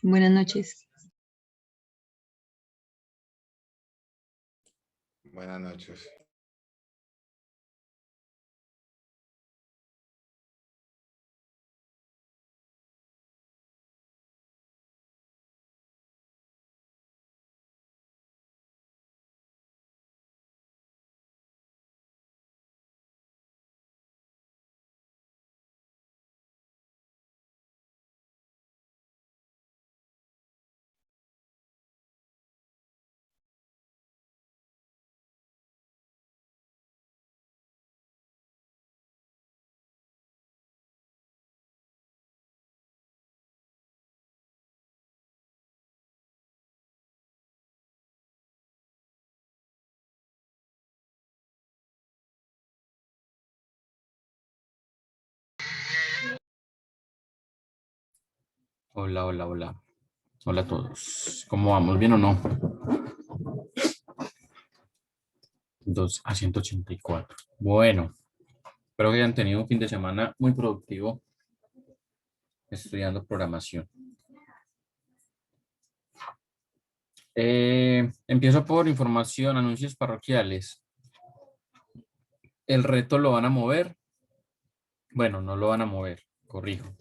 Buenas noches. Buenas noches. Hola, hola, hola. Hola a todos. ¿Cómo vamos? ¿Bien o no? 2 a 184. Bueno, espero que hayan tenido un fin de semana muy productivo estudiando programación. Empiezo por información, anuncios parroquiales. El reto lo van a mover. Bueno, no lo van a mover, corrijo.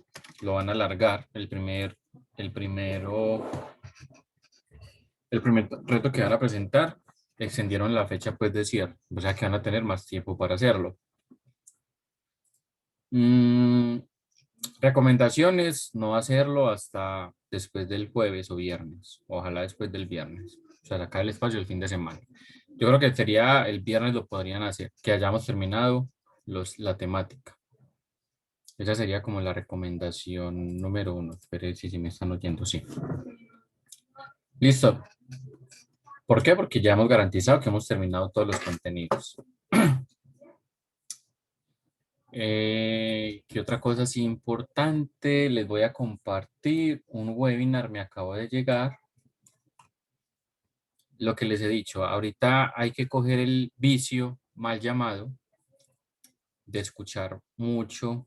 Lo van a alargar. El primer reto que van a presentar, extendieron la fecha pues de cierre. O sea que van a tener más tiempo para hacerlo. Recomendaciones, no hacerlo hasta después del jueves o viernes. Ojalá después del viernes. O sea, sacar el espacio el fin de semana. Yo creo que sería el viernes lo podrían hacer, que hayamos terminado la temática. Esa sería como la recomendación número 1. Espere si me están oyendo, sí. Listo. ¿Por qué? Porque ya hemos garantizado que hemos terminado todos los contenidos. ¿Qué otra cosa así importante? Les voy a compartir un webinar, me acabo de llegar. Lo que les he dicho, ahorita hay que coger el vicio mal llamado de escuchar mucho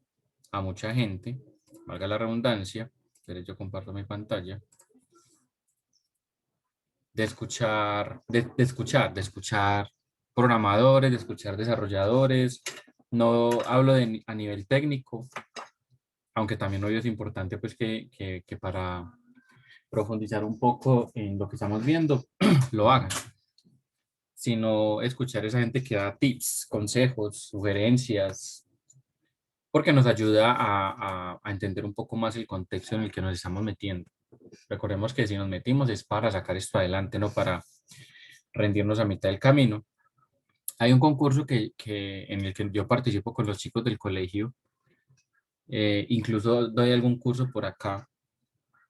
a mucha gente, valga la redundancia, pero yo comparto mi pantalla, de escuchar programadores, de escuchar desarrolladores. No hablo a nivel técnico, aunque también hoy es importante pues que para profundizar un poco en lo que estamos viendo, lo hagan, sino escuchar a esa gente que da tips, consejos, sugerencias, porque nos ayuda a entender un poco más el contexto en el que nos estamos metiendo. Recordemos que si nos metimos es para sacar esto adelante, no para rendirnos a mitad del camino. Hay un concurso en el que yo participo con los chicos del colegio, incluso doy algún curso por acá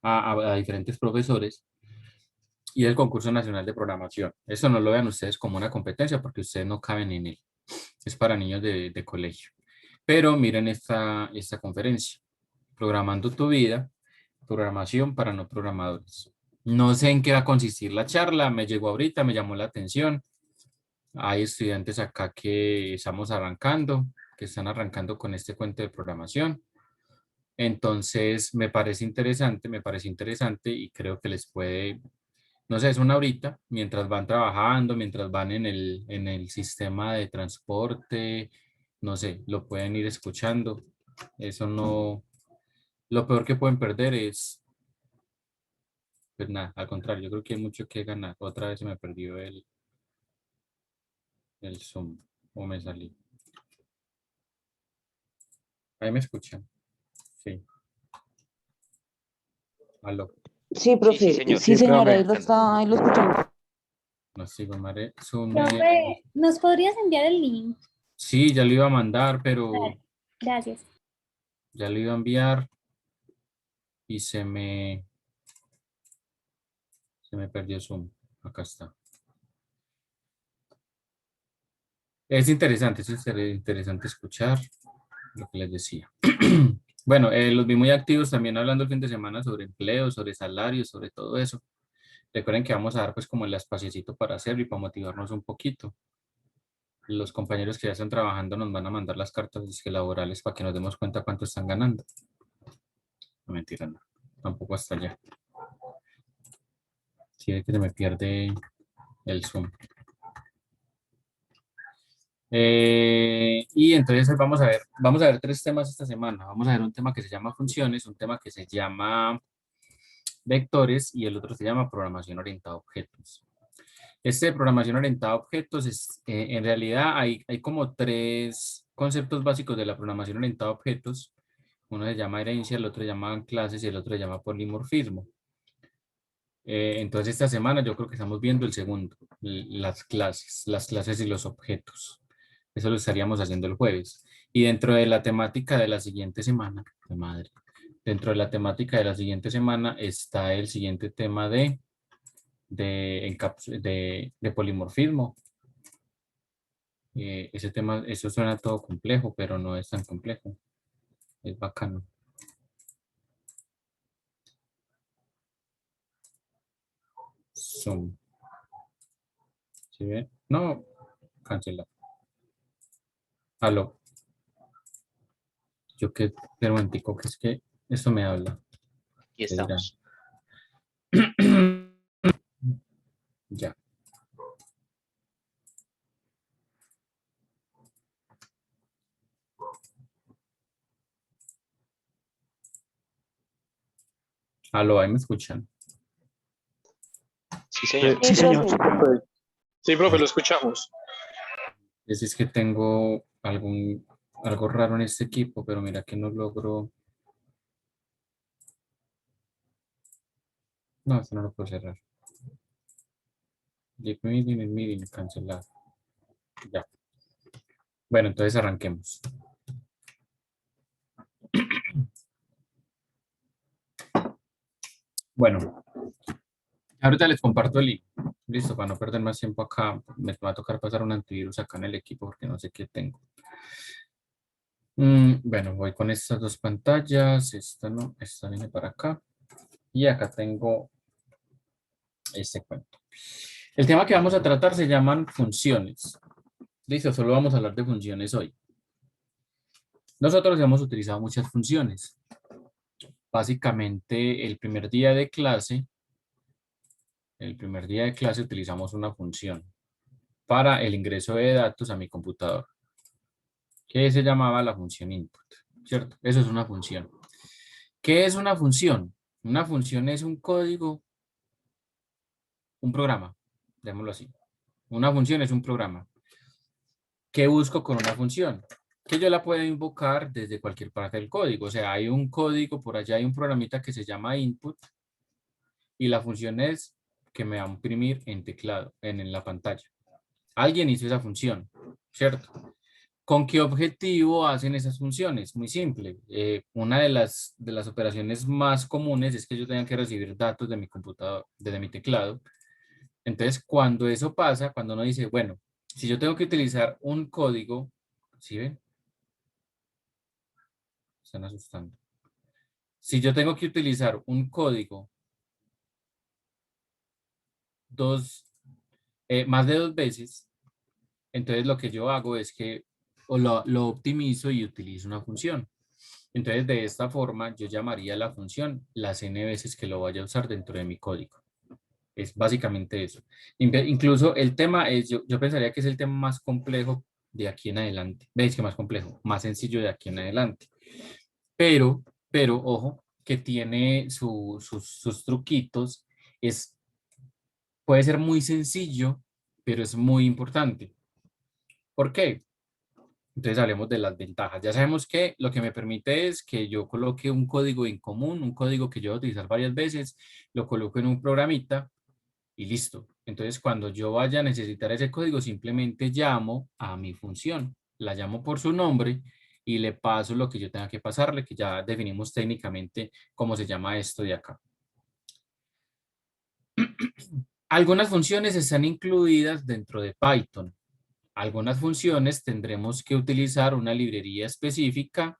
a diferentes profesores, y el concurso nacional de programación. Eso no lo vean ustedes como una competencia porque ustedes no caben en él. Es para niños de colegio. Pero miren esta conferencia, Programando tu vida, programación para no programadores. No sé en qué va a consistir la charla, me llegó ahorita, me llamó la atención. Hay estudiantes acá que estamos arrancando, que están arrancando con este cuento de programación. Entonces, me parece interesante y creo que les puede, no sé, es una horita, mientras van trabajando, mientras van en el sistema de transporte, no sé, lo pueden ir escuchando. Eso no, lo peor que pueden perder es, pues nada, al contrario, yo creo que hay mucho que ganar. Otra vez se me perdió el Zoom, o me salí. Ahí me escuchan, sí. Aló. Sí, profe. señor. Sí, Sí, señora, profe. ahí lo escuchamos. No sigo, Mare. Zoom, Profe, ¿nos podrías enviar el link? sí, ya lo iba a mandar, pero Gracias. ya lo iba a enviar y se me perdió Zoom. Acá está. Es interesante escuchar lo que les decía. Bueno, los vi muy activos también hablando el fin de semana sobre empleo, sobre salarios, sobre todo eso. Recuerden que vamos a dar pues como el espaciecito para hacerlo y para motivarnos un poquito. Los compañeros que ya están trabajando nos van a mandar las cartas laborales para que nos demos cuenta cuánto están ganando. No, mentira, no. Tampoco hasta allá. Si ve que se me pierde el Zoom. Y entonces vamos a ver tres temas esta semana. Vamos a ver un tema que se llama funciones, un tema que se llama vectores y el otro se llama programación orientada a objetos. Este de programación orientada a objetos es, en realidad hay como tres conceptos básicos de la programación orientada a objetos. Uno se llama herencia, el otro se llama clases y el otro se llama polimorfismo. Entonces esta semana yo creo que estamos viendo el segundo, las clases y los objetos. Eso lo estaríamos haciendo el jueves. Y dentro de la temática de la siguiente semana, de madre, dentro de la temática de la siguiente semana está el siguiente tema de polimorfismo. Ese tema, eso suena todo complejo, pero no es tan complejo. Es bacano. Zoom. ¿Sí ven? No, cancela. Aló. Yo que, pero un momentico, que es que esto me habla. Aquí ¿Qué dirá? estamos. Ya. Aló, ahí me escuchan. Sí, señor. Sí, señor. profe. Sí, profe, lo escuchamos. Es que tengo algo raro en este equipo, pero mira que no logro. No, esto no lo puedo cerrar. Deep meeting, cancelar. Ya. Bueno, entonces arranquemos. Bueno, ahorita les comparto el link. Listo, para no perder más tiempo acá, me va a tocar pasar un antivirus acá en el equipo porque no sé qué tengo. Bueno, voy con estas dos pantallas. Esta no, esta viene para acá. Y acá tengo este cuento. El tema que vamos a tratar se llaman funciones. Listo, solo vamos a hablar de funciones hoy. Nosotros hemos utilizado muchas funciones. Básicamente, el primer día de clase utilizamos una función para el ingreso de datos a mi computador, que se llamaba la función input, ¿cierto? Eso es una función. ¿Qué es una función? Una función es un código, un programa, digámoslo así. Una función es un programa. ¿Qué busco con una función? Que yo la puedo invocar desde cualquier parte del código. O sea, hay un código por allá, hay un programita que se llama input y la función es que me va a imprimir en teclado, en la pantalla. Alguien hizo esa función, ¿cierto? ¿Con qué objetivo hacen esas funciones? Muy simple. Una de las operaciones más comunes es que yo tenga que recibir datos de mi computador, desde mi teclado. Entonces, cuando eso pasa, cuando uno dice, bueno, si yo tengo que utilizar un código, ¿sí ven? Están asustando. Si yo tengo que utilizar un código más de 2 veces, entonces lo que yo hago es que lo optimizo y utilizo una función. Entonces, de esta forma, yo llamaría la función las n veces que lo vaya a usar dentro de mi código. Es básicamente eso. Incluso el tema es, yo pensaría que es el tema más complejo de aquí en adelante. ¿Veis que más complejo? Más sencillo de aquí en adelante. Pero, ojo, que tiene sus truquitos. Puede ser muy sencillo, pero es muy importante. ¿Por qué? Entonces hablemos de las ventajas. Ya sabemos que lo que me permite es que yo coloque un código en común, un código que yo voy a utilizar varias veces, lo coloco en un programita y listo. Entonces cuando yo vaya a necesitar ese código, simplemente llamo a mi función, la llamo por su nombre y le paso lo que yo tenga que pasarle, que ya definimos técnicamente cómo se llama esto de acá. Algunas funciones están incluidas dentro de Python. Algunas funciones tendremos que utilizar una librería específica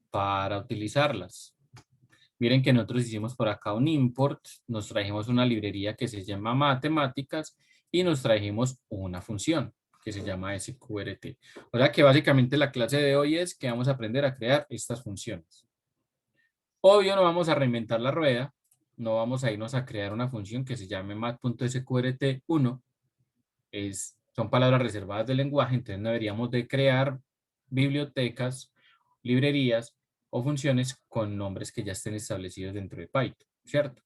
para utilizarlas. Miren que nosotros hicimos por acá un import, nos trajimos una librería que se llama matemáticas y nos trajimos una función que se llama sqrt. O sea que básicamente la clase de hoy es que vamos a aprender a crear estas funciones. Obvio no vamos a reinventar la rueda, no vamos a irnos a crear una función que se llame mat.sqrt1. Son palabras reservadas del lenguaje, entonces no deberíamos de crear bibliotecas, librerías o funciones con nombres que ya estén establecidos dentro de Python, ¿cierto?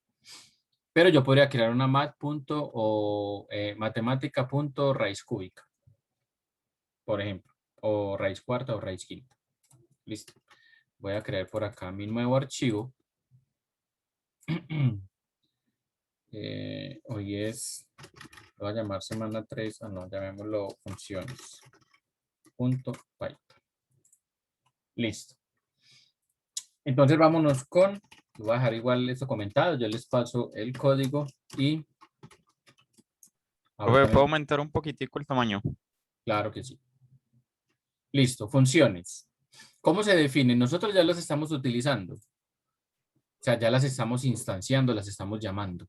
Pero yo podría crear una matemática.raíz cúbica, por ejemplo, o raíz cuarta o raíz quinta. Listo. Voy a crear por acá mi nuevo archivo. Hoy es, lo voy a llamar semana 3, no, llamémoslo funciones. .python. Listo. Entonces vámonos con, voy a dejar igual esto comentado, yo les paso el código y... Profe, ¿puedo aumentar un poquitico el tamaño? Claro que sí. Listo, funciones. ¿Cómo se definen? Nosotros ya las estamos utilizando. O sea, ya las estamos instanciando, las estamos llamando.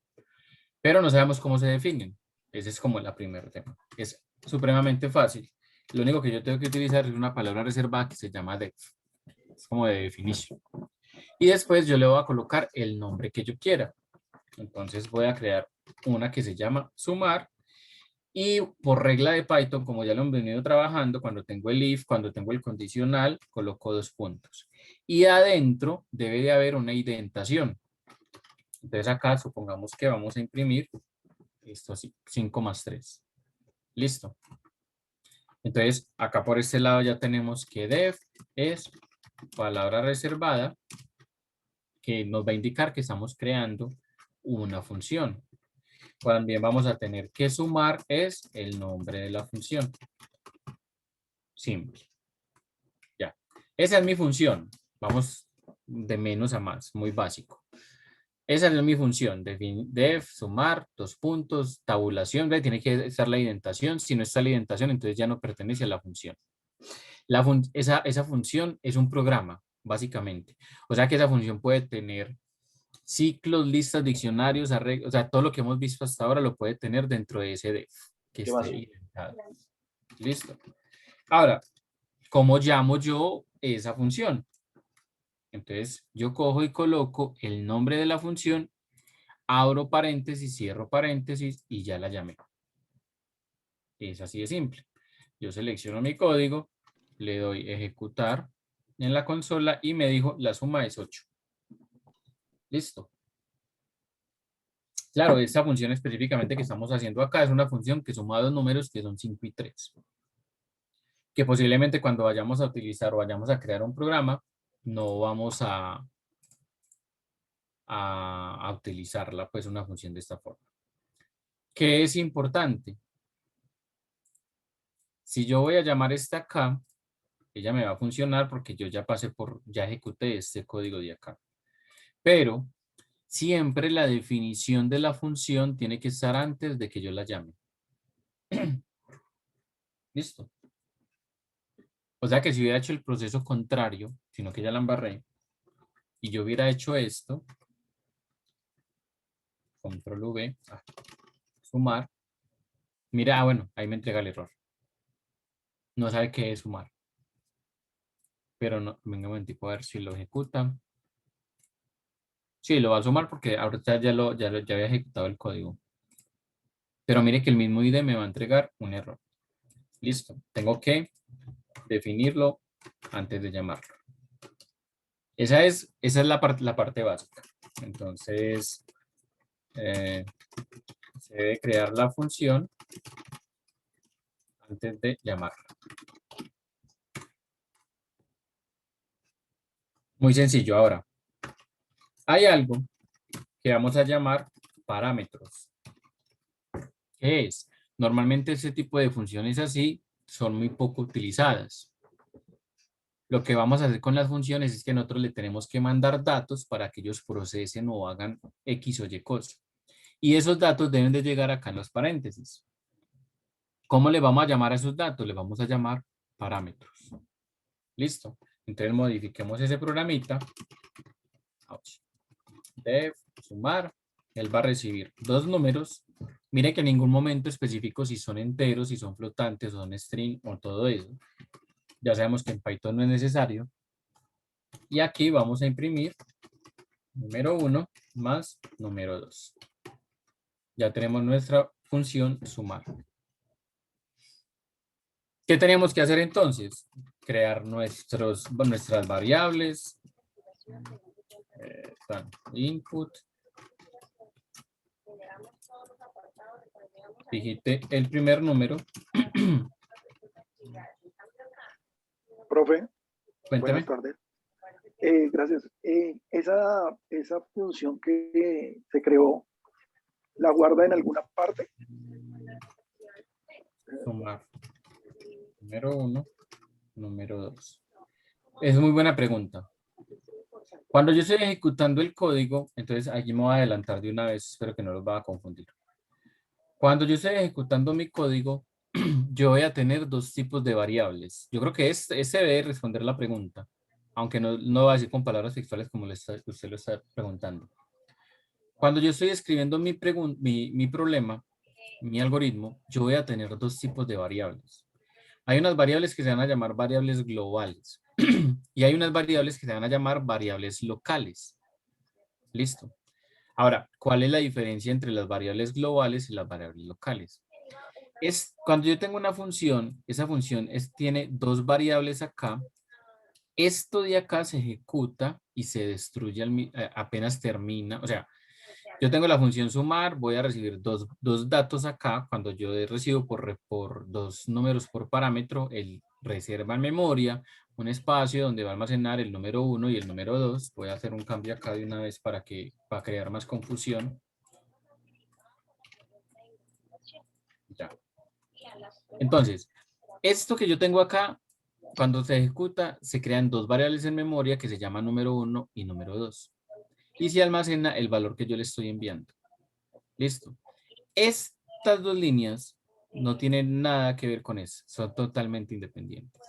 Pero no sabemos cómo se definen. Ese es como el primer tema. Es supremamente fácil. Lo único que yo tengo que utilizar es una palabra reservada que se llama def. Es como de definición. Y después yo le voy a colocar el nombre que yo quiera. Entonces voy a crear una que se llama sumar. Y por regla de Python, como ya lo han venido trabajando, cuando tengo el if, cuando tengo el condicional, coloco 2 puntos. Y adentro debe de haber una indentación. Entonces acá supongamos que vamos a imprimir esto así, 5 más 3. Listo. Entonces acá por este lado ya tenemos que def es palabra reservada que nos va a indicar que estamos creando una función. También vamos a tener que sumar es el nombre de la función. Simple. Ya. Esa es mi función. Vamos de menos a más, muy básico. Esa es mi función. Def, sumar, 2 puntos, tabulación. Tiene que estar la indentación. Si no está la indentación, entonces ya no pertenece a la función. Esa función es un programa, básicamente. O sea que esa función puede tener ciclos, listas, diccionarios, arreglos, o sea, todo lo que hemos visto hasta ahora lo puede tener dentro de ese def que esté indentado. Listo. Ahora, ¿cómo llamo yo esa función? Entonces, yo cojo y coloco el nombre de la función, abro paréntesis, cierro paréntesis y ya la llamé. Es así de simple. Yo selecciono mi código, le doy ejecutar en la consola y me dijo la suma es 8. Listo. Claro, esta función específicamente que estamos haciendo acá es una función que suma 2 números que son 5 y 3. Que posiblemente cuando vayamos a utilizar o vayamos a crear un programa, no vamos a utilizarla, pues una función de esta forma. ¿Qué es importante? Si yo voy a llamar esta acá, ella me va a funcionar porque yo ya ya ejecuté este código de acá. Pero siempre la definición de la función tiene que estar antes de que yo la llame. Listo. O sea que si hubiera hecho el proceso contrario, sino que ya la embarré, y yo hubiera hecho esto, control V, sumar, mira, bueno, ahí me entrega el error. No sabe qué es sumar. Pero no, venga un momentico a ver si lo ejecuta. Sí, lo va a sumar porque ahorita ya había ejecutado el código. Pero mire que el mismo IDE me va a entregar un error. Listo. Tengo que definirlo antes de llamarlo. Esa es la parte básica. Entonces, se debe crear la función antes de llamarla. Muy sencillo. Ahora, hay algo que vamos a llamar parámetros. ¿Qué es? Normalmente ese tipo de funciones así son muy poco utilizadas. Lo que vamos a hacer con las funciones es que nosotros le tenemos que mandar datos para que ellos procesen o hagan X o Y cosa. Y esos datos deben de llegar acá en los paréntesis. ¿Cómo le vamos a llamar a esos datos? Le vamos a llamar parámetros. Listo. Entonces modifiquemos ese programita. Def, sumar. Él va a recibir 2 números. Mire que en ningún momento especifico si son enteros, si son flotantes, o son string o todo eso. Ya sabemos que en Python no es necesario. Y aquí vamos a imprimir número 1 más número 2. Ya tenemos nuestra función sumar. ¿Qué tenemos que hacer entonces? Crear nuestras variables. Input. Digite el primer número. Profe, Cuénteme. buenas tardes. Gracias. Esa función que se creó, ¿la guarda en alguna parte? Sumar. Número 1, número 2. Es muy buena pregunta. Cuando yo estoy ejecutando el código, entonces aquí me voy a adelantar de una vez, espero que no los vaya a confundir. Cuando yo estoy ejecutando mi código, yo voy a tener dos tipos de variables. Yo creo que ese debe responder la pregunta, aunque no va a decir con palabras textuales como usted lo está preguntando. Cuando yo estoy escribiendo mi problema, mi algoritmo, yo voy a tener dos tipos de variables. Hay unas variables que se van a llamar variables globales y hay unas variables que se van a llamar variables locales. Listo. Ahora, ¿cuál es la diferencia entre las variables globales y las variables locales? Es cuando yo tengo una función, esa función tiene dos variables acá. Esto de acá se ejecuta y se destruye apenas termina. O sea, yo tengo la función sumar, voy a recibir dos datos acá. Cuando yo recibo por dos números por parámetro, él reserva en memoria un espacio donde va a almacenar el número 1 y el número 2. Voy a hacer un cambio acá de una vez para crear más confusión. Ya. Entonces, esto que yo tengo acá, cuando se ejecuta, se crean dos variables en memoria que se llaman número 1 y número 2. Y se almacena el valor que yo le estoy enviando. Listo. Estas dos líneas no tienen nada que ver con eso. Son totalmente independientes.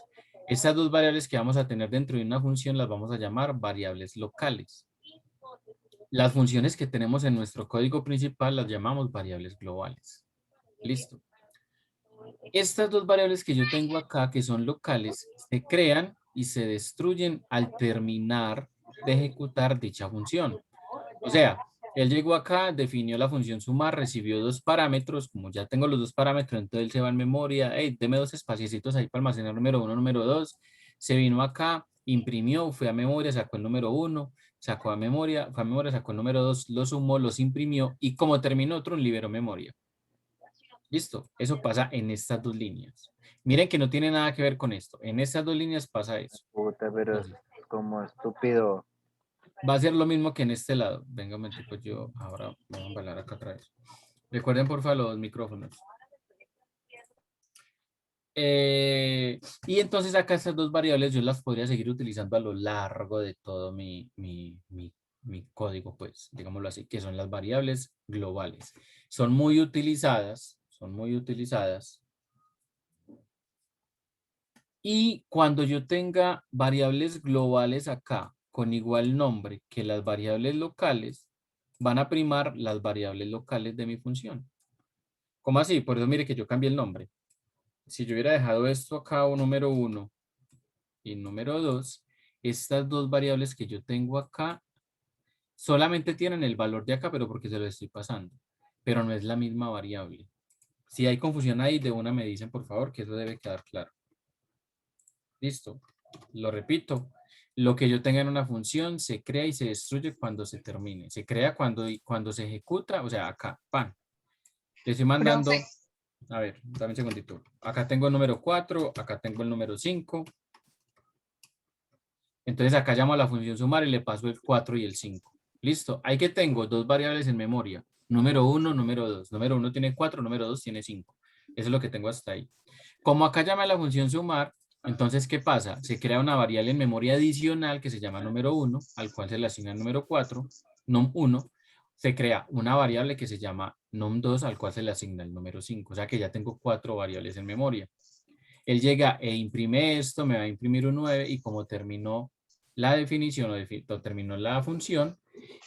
Estas dos variables que vamos a tener dentro de una función las vamos a llamar variables locales. Las funciones que tenemos en nuestro código principal las llamamos variables globales. Listo. Estas dos variables que yo tengo acá, que son locales, se crean y se destruyen al terminar de ejecutar dicha función. O sea, él llegó acá, definió la función sumar, recibió dos parámetros. Como ya tengo los dos parámetros, entonces él se va en memoria. Hey, deme dos espaciecitos ahí para almacenar número 1, número 2. Se vino acá, imprimió, fue a memoria, sacó el número 1, sacó a memoria, fue a memoria, sacó el número 2, los sumó, los imprimió y como terminó otro, liberó memoria. Listo, eso pasa en estas dos líneas. Miren que no tiene nada que ver con esto. En estas dos líneas pasa eso. Puta, pero Entonces, es como estúpido. va a ser lo mismo que en este lado. Venga, un momentico, yo ahora voy a embalar acá atrás. Recuerden, por favor, los micrófonos. Y entonces acá estas dos variables yo las podría seguir utilizando a lo largo de todo mi código, pues, digámoslo así, que son las variables globales. Son muy utilizadas. Y cuando yo tenga variables globales acá con igual nombre que las variables locales, van a primar las variables locales de mi función. ¿Cómo así? Por eso mire que yo cambié el nombre. Si yo hubiera dejado esto acá, número 1 y número 2, estas dos variables que yo tengo acá solamente tienen el valor de acá, pero porque se lo estoy pasando. Pero no es la misma variable. Si hay confusión ahí, de una me dicen, por favor, que eso debe quedar claro. Listo. Lo repito. Lo que yo tenga en una función se crea y se destruye cuando se termine. Se crea cuando se ejecuta, o sea, acá, pan. Le estoy mandando, a ver, dame un segundito. Acá tengo el número 4, acá tengo el número 5. Entonces acá llamo a la función sumar y le paso el 4 y el 5. Listo. Ahí que tengo dos variables en memoria. Número 1, número 2. Número 1 tiene 4, número 2 tiene 5. Eso es lo que tengo hasta ahí. Como acá llama a la función sumar, entonces, ¿qué pasa? Se crea una variable en memoria adicional que se llama número 1, al cual se le asigna el número 4, num1. Se crea una variable que se llama num2, al cual se le asigna el número 5. O sea que ya tengo 4 variables en memoria. Él llega e imprime esto, me va a imprimir un 9 y como terminó la definición o terminó la función,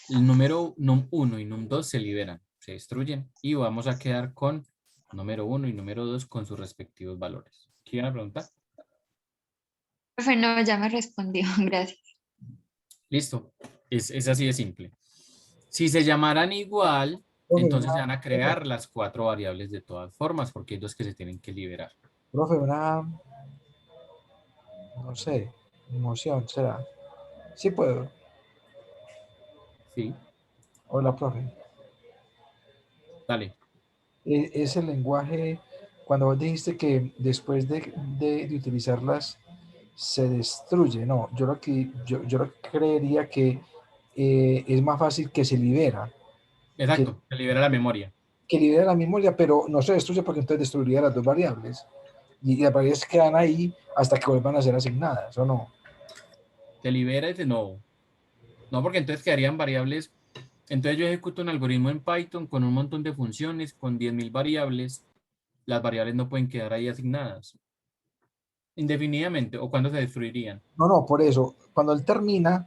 el número num1 y num2 se liberan, se destruyen y vamos a quedar con número 1 y número 2 con sus respectivos valores. ¿Quieren preguntar? Profe, no, ya me respondió, gracias. Listo. Es así de simple. Si se llamaran igual, Profe, entonces se una- van a crear las 4 variables de todas formas, porque hay dos que se tienen que liberar. profe, no sé, emoción, ¿será? Sí puedo. Sí, Hola, profe. dale. Ese lenguaje, cuando vos dijiste que después de utilizarlas se destruye, no, yo lo creería que es más fácil que se libera, que, Exacto, se libera la memoria. que libera la memoria, pero no se destruye porque entonces destruiría las dos variables. Y las variables quedan ahí hasta que vuelvan a ser asignadas, ¿o no? Se libera y no. No, porque entonces quedarían variables. Entonces yo ejecuto un algoritmo en Python con un montón de funciones, con 10.000 variables. Las variables no pueden quedar ahí asignadas indefinidamente o cuando se destruirían. No, no, por eso, cuando él termina,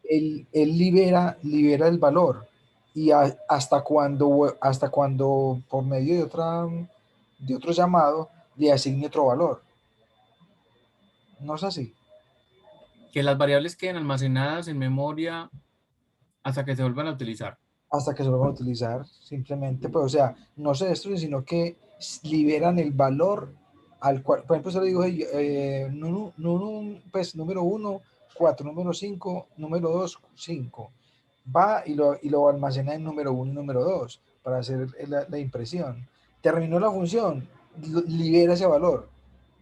él libera el valor y hasta cuando por medio de otro llamado le asigne otro valor. No es así, Que las variables queden almacenadas en memoria hasta que se vuelvan a utilizar. hasta que se lo van a utilizar simplemente, pues, o sea, no se destruyen, sino que liberan el valor al cual, por ejemplo, se le digo, pues, número 1, 4, número 5, número 2, 5. Va y lo almacena en número 1 y número 2 para hacer la impresión. Terminó la función, libera ese valor,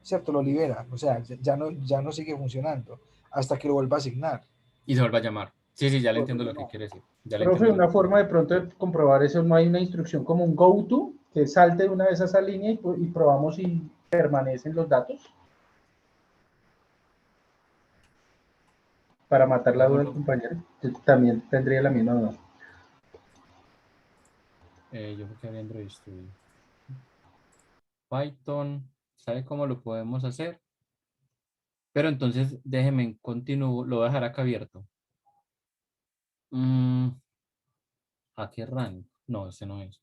¿cierto? Lo libera, o sea, ya no sigue funcionando hasta que lo vuelva a asignar. Y se vuelva a llamar. Sí, sí, ya le entiendo lo que quiere decir. Ya le Profe, entiendo. una forma de pronto de comprobar eso, no hay una instrucción como un go to que salte de una vez a esa línea y probamos si permanecen los datos para matar la duda del compañero. Yo también tendría la misma duda. Yo creo que había Android Studio. Python, ¿sabe cómo lo podemos hacer? Pero entonces déjeme continuo, lo voy a dejar acá abierto. HackerRank, no, ese no es.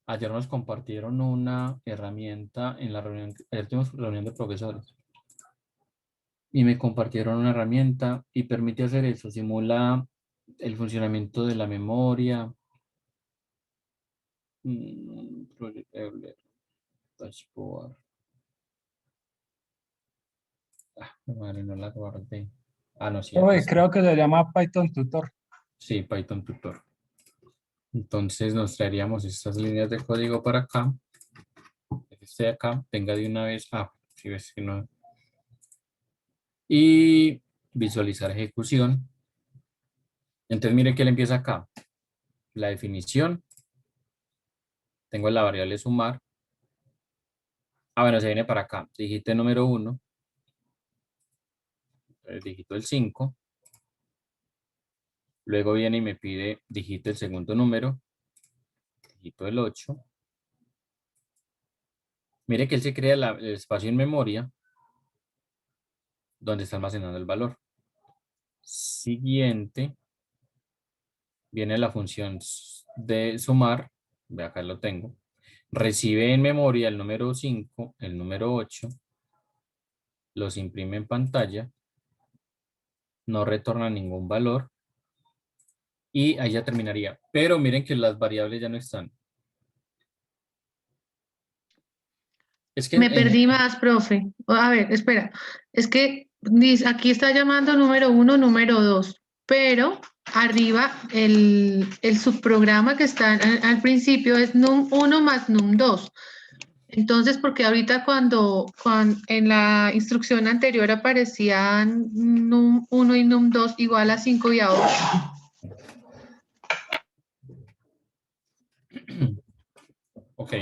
Ayer nos compartieron una herramienta en la reunión, ayer tuvimos reunión de profesores. Y me compartieron una herramienta y permite hacer eso, simula el funcionamiento de la memoria. Project Euler, Dashboard. Madre, no la guardé. Ah, no, sí, aquí Profe, está. creo que se llama Python Tutor. Sí, Python Tutor. Entonces nos traeríamos estas líneas de código para acá. Este de acá, tenga de una vez. Si ves que no. Y visualizar ejecución. Entonces mire que él empieza acá. La definición. Tengo la variable sumar. Bueno, se viene para acá. Digito el número 1. Digito el 5. Luego viene y me pide digito el segundo número. Digito el 8. Mire que él se crea el espacio en memoria donde está almacenando el valor. Siguiente. Viene la función de sumar. Ve acá lo tengo. Recibe en memoria el número 5, el número 8. Los imprime en pantalla. No retorna ningún valor. Y ahí ya terminaría. Pero miren que las variables ya no están. Es que Me perdí más, profe. A ver, espera. Es que aquí está llamando número 1, número 2, pero arriba el subprograma que está al principio es num1 más num2. Entonces, porque ahorita cuando en la instrucción anterior aparecían num1 y num2 igual a 5 y a 8. Ok.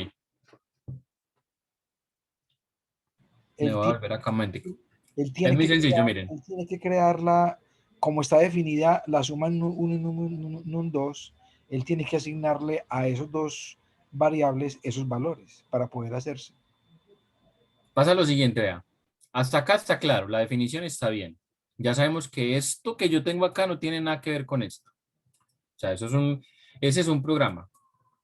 Me voy a volver acá un momentico. Es muy sencillo, miren. Él tiene que crearla, como está definida la suma en 1 y num 2, él tiene que asignarle a esos dos variables esos valores para poder hacerse. Pasa lo siguiente, vea. Hasta acá está claro, la definición está bien. Ya sabemos que esto que yo tengo acá no tiene nada que ver con esto. O sea, ese es un programa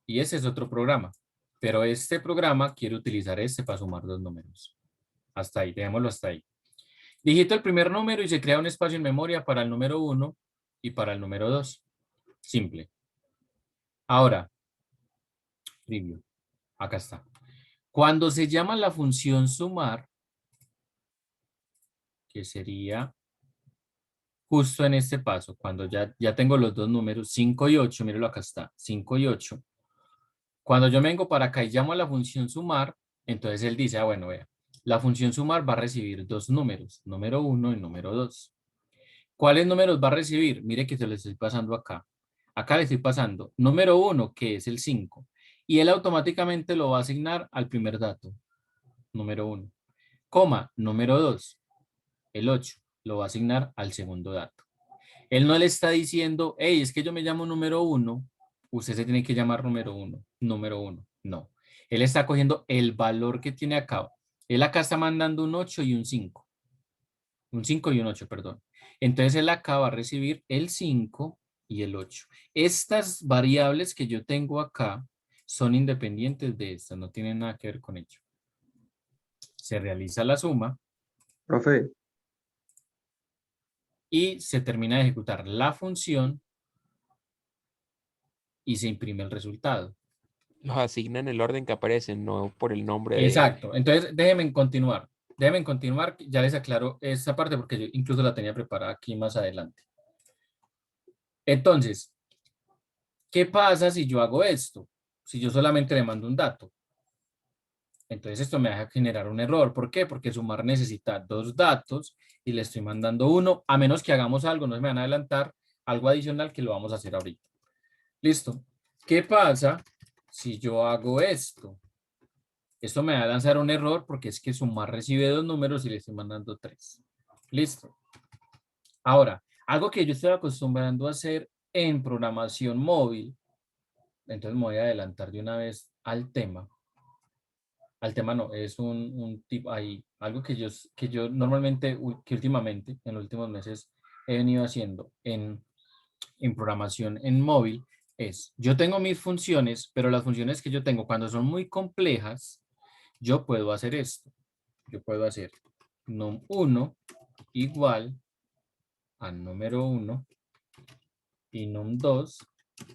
y ese es otro programa. Pero este programa quiere utilizar este para sumar dos números. Hasta ahí, dejémoslo hasta ahí. Digito el primer número y se crea un espacio en memoria para el número 1 y para el número 2. Simple. Ahora, preview. Acá está. Cuando se llama la función sumar, que sería justo en este paso, cuando ya tengo los dos números, 5 y 8, míralo acá está, 5 y 8. Cuando yo vengo para acá y llamo a la función sumar, entonces él dice, bueno, vea, la función sumar va a recibir dos números, número 1 y número 2. ¿Cuáles números va a recibir? Mire que se lo estoy pasando acá. Acá le estoy pasando número 1, que es el 5, y él automáticamente lo va a asignar al primer dato, número 1, coma, número 2, el 8, lo va a asignar al segundo dato. Él no le está diciendo, hey, es que yo me llamo número 1, usted se tiene que llamar número 1, no. Él está cogiendo el valor que tiene acá. Él acá está mandando un 8 y un 5. Un 5 y un 8, perdón. Entonces él acá va a recibir el 5 y el 8. Estas variables que yo tengo acá son independientes de estas, no tienen nada que ver con ello. Se realiza la suma. Profe. Y se termina de ejecutar la función y se imprime el resultado. Los asignan en el orden que aparecen, no por el nombre de... Exacto. Entonces, déjenme continuar. Ya les aclaro esta parte porque yo incluso la tenía preparada aquí más adelante. Entonces, ¿qué pasa si yo hago esto? Si yo solamente le mando un dato. Entonces esto me deja generar un error. ¿Por qué? Porque sumar necesita dos datos y le estoy mandando uno, a menos que hagamos algo, no se me van a adelantar, algo adicional que lo vamos a hacer ahorita. Listo. ¿Qué pasa si yo hago esto? Esto me va a lanzar un error porque es que sumar recibe dos números y le estoy mandando 3. Listo. Ahora, algo que yo estoy acostumbrando a hacer en programación móvil, entonces me voy a adelantar de una vez al tema. Al tema no, es un tipo ahí, algo que yo normalmente, que últimamente, en los últimos meses he venido haciendo en programación en móvil, es, yo tengo mis funciones, pero las funciones que yo tengo cuando son muy complejas, yo puedo hacer esto. Yo puedo hacer num1 igual a número 1 y num2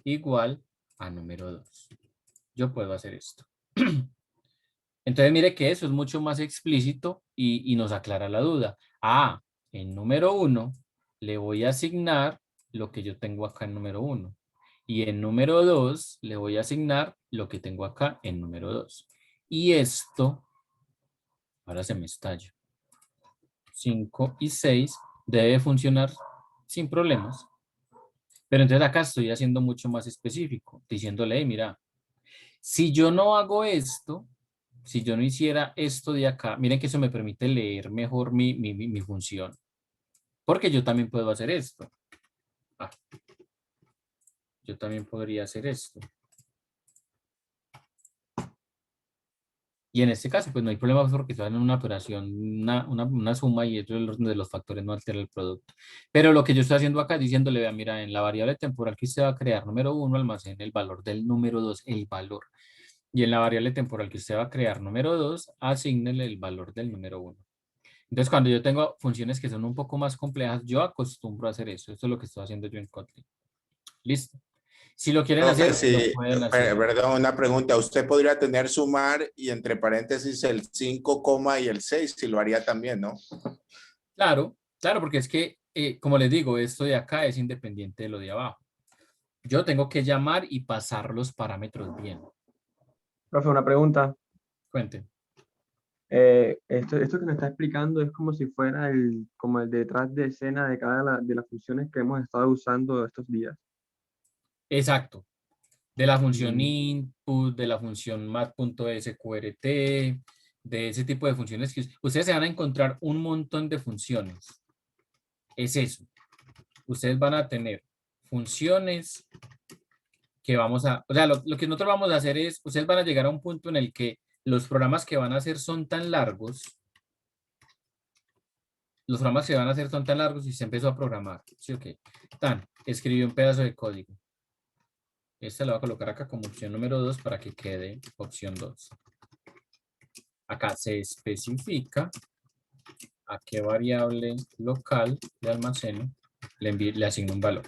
igual a número 2. Yo puedo hacer esto. Entonces mire que eso es mucho más explícito y nos aclara la duda. Ah, en número 1 le voy a asignar lo que yo tengo acá en número 1. Y en número 2 le voy a asignar lo que tengo acá en número 2. Y esto, ahora se me estalla. 5 y 6 debe funcionar sin problemas. Pero entonces acá estoy haciendo mucho más específico, diciéndole, hey, mira, si yo no hago esto, si yo no hiciera esto de acá, miren que eso me permite leer mejor mi función. Porque yo también puedo hacer esto. Ah, yo también podría hacer esto. Y en este caso, pues no hay problema porque se van en una operación, una suma y eso de los factores no altera el producto. Pero lo que yo estoy haciendo acá, diciéndole, vea, mira, en la variable temporal que usted va a crear, número 1, almacene el valor del número 2, el valor. Y en la variable temporal que usted va a crear, número 2, asígnele el valor del número 1. Entonces, cuando yo tengo funciones que son un poco más complejas, yo acostumbro a hacer eso. Esto es lo que estoy haciendo yo en Kotlin. Listo. Si lo quieren hacer, lo pueden hacer. Perdón, una pregunta. ¿Usted podría tener sumar y entre paréntesis el 5, y el 6? Si lo haría también, ¿no? Claro, claro, porque es que, como les digo, esto de acá es independiente de lo de abajo. Yo tengo que llamar y pasar los parámetros bien. Profe, una pregunta. Cuente. Esto que nos está explicando es como si fuera como el detrás de escena de cada de las funciones que hemos estado usando estos días. Exacto. De la función input, de la función mat.sqrt, de ese tipo de funciones que ustedes se van a encontrar un montón de funciones. Es eso. Ustedes van a tener funciones que vamos a, o sea, lo que nosotros vamos a hacer es, ustedes van a llegar a un punto en el que los programas que van a hacer son tan largos, y se empezó a programar. ¿Sí o qué? Escribió un pedazo de código. Esta la voy a colocar acá como opción número 2 para que quede opción 2. Acá se especifica a qué variable local de almaceno le asigno un valor.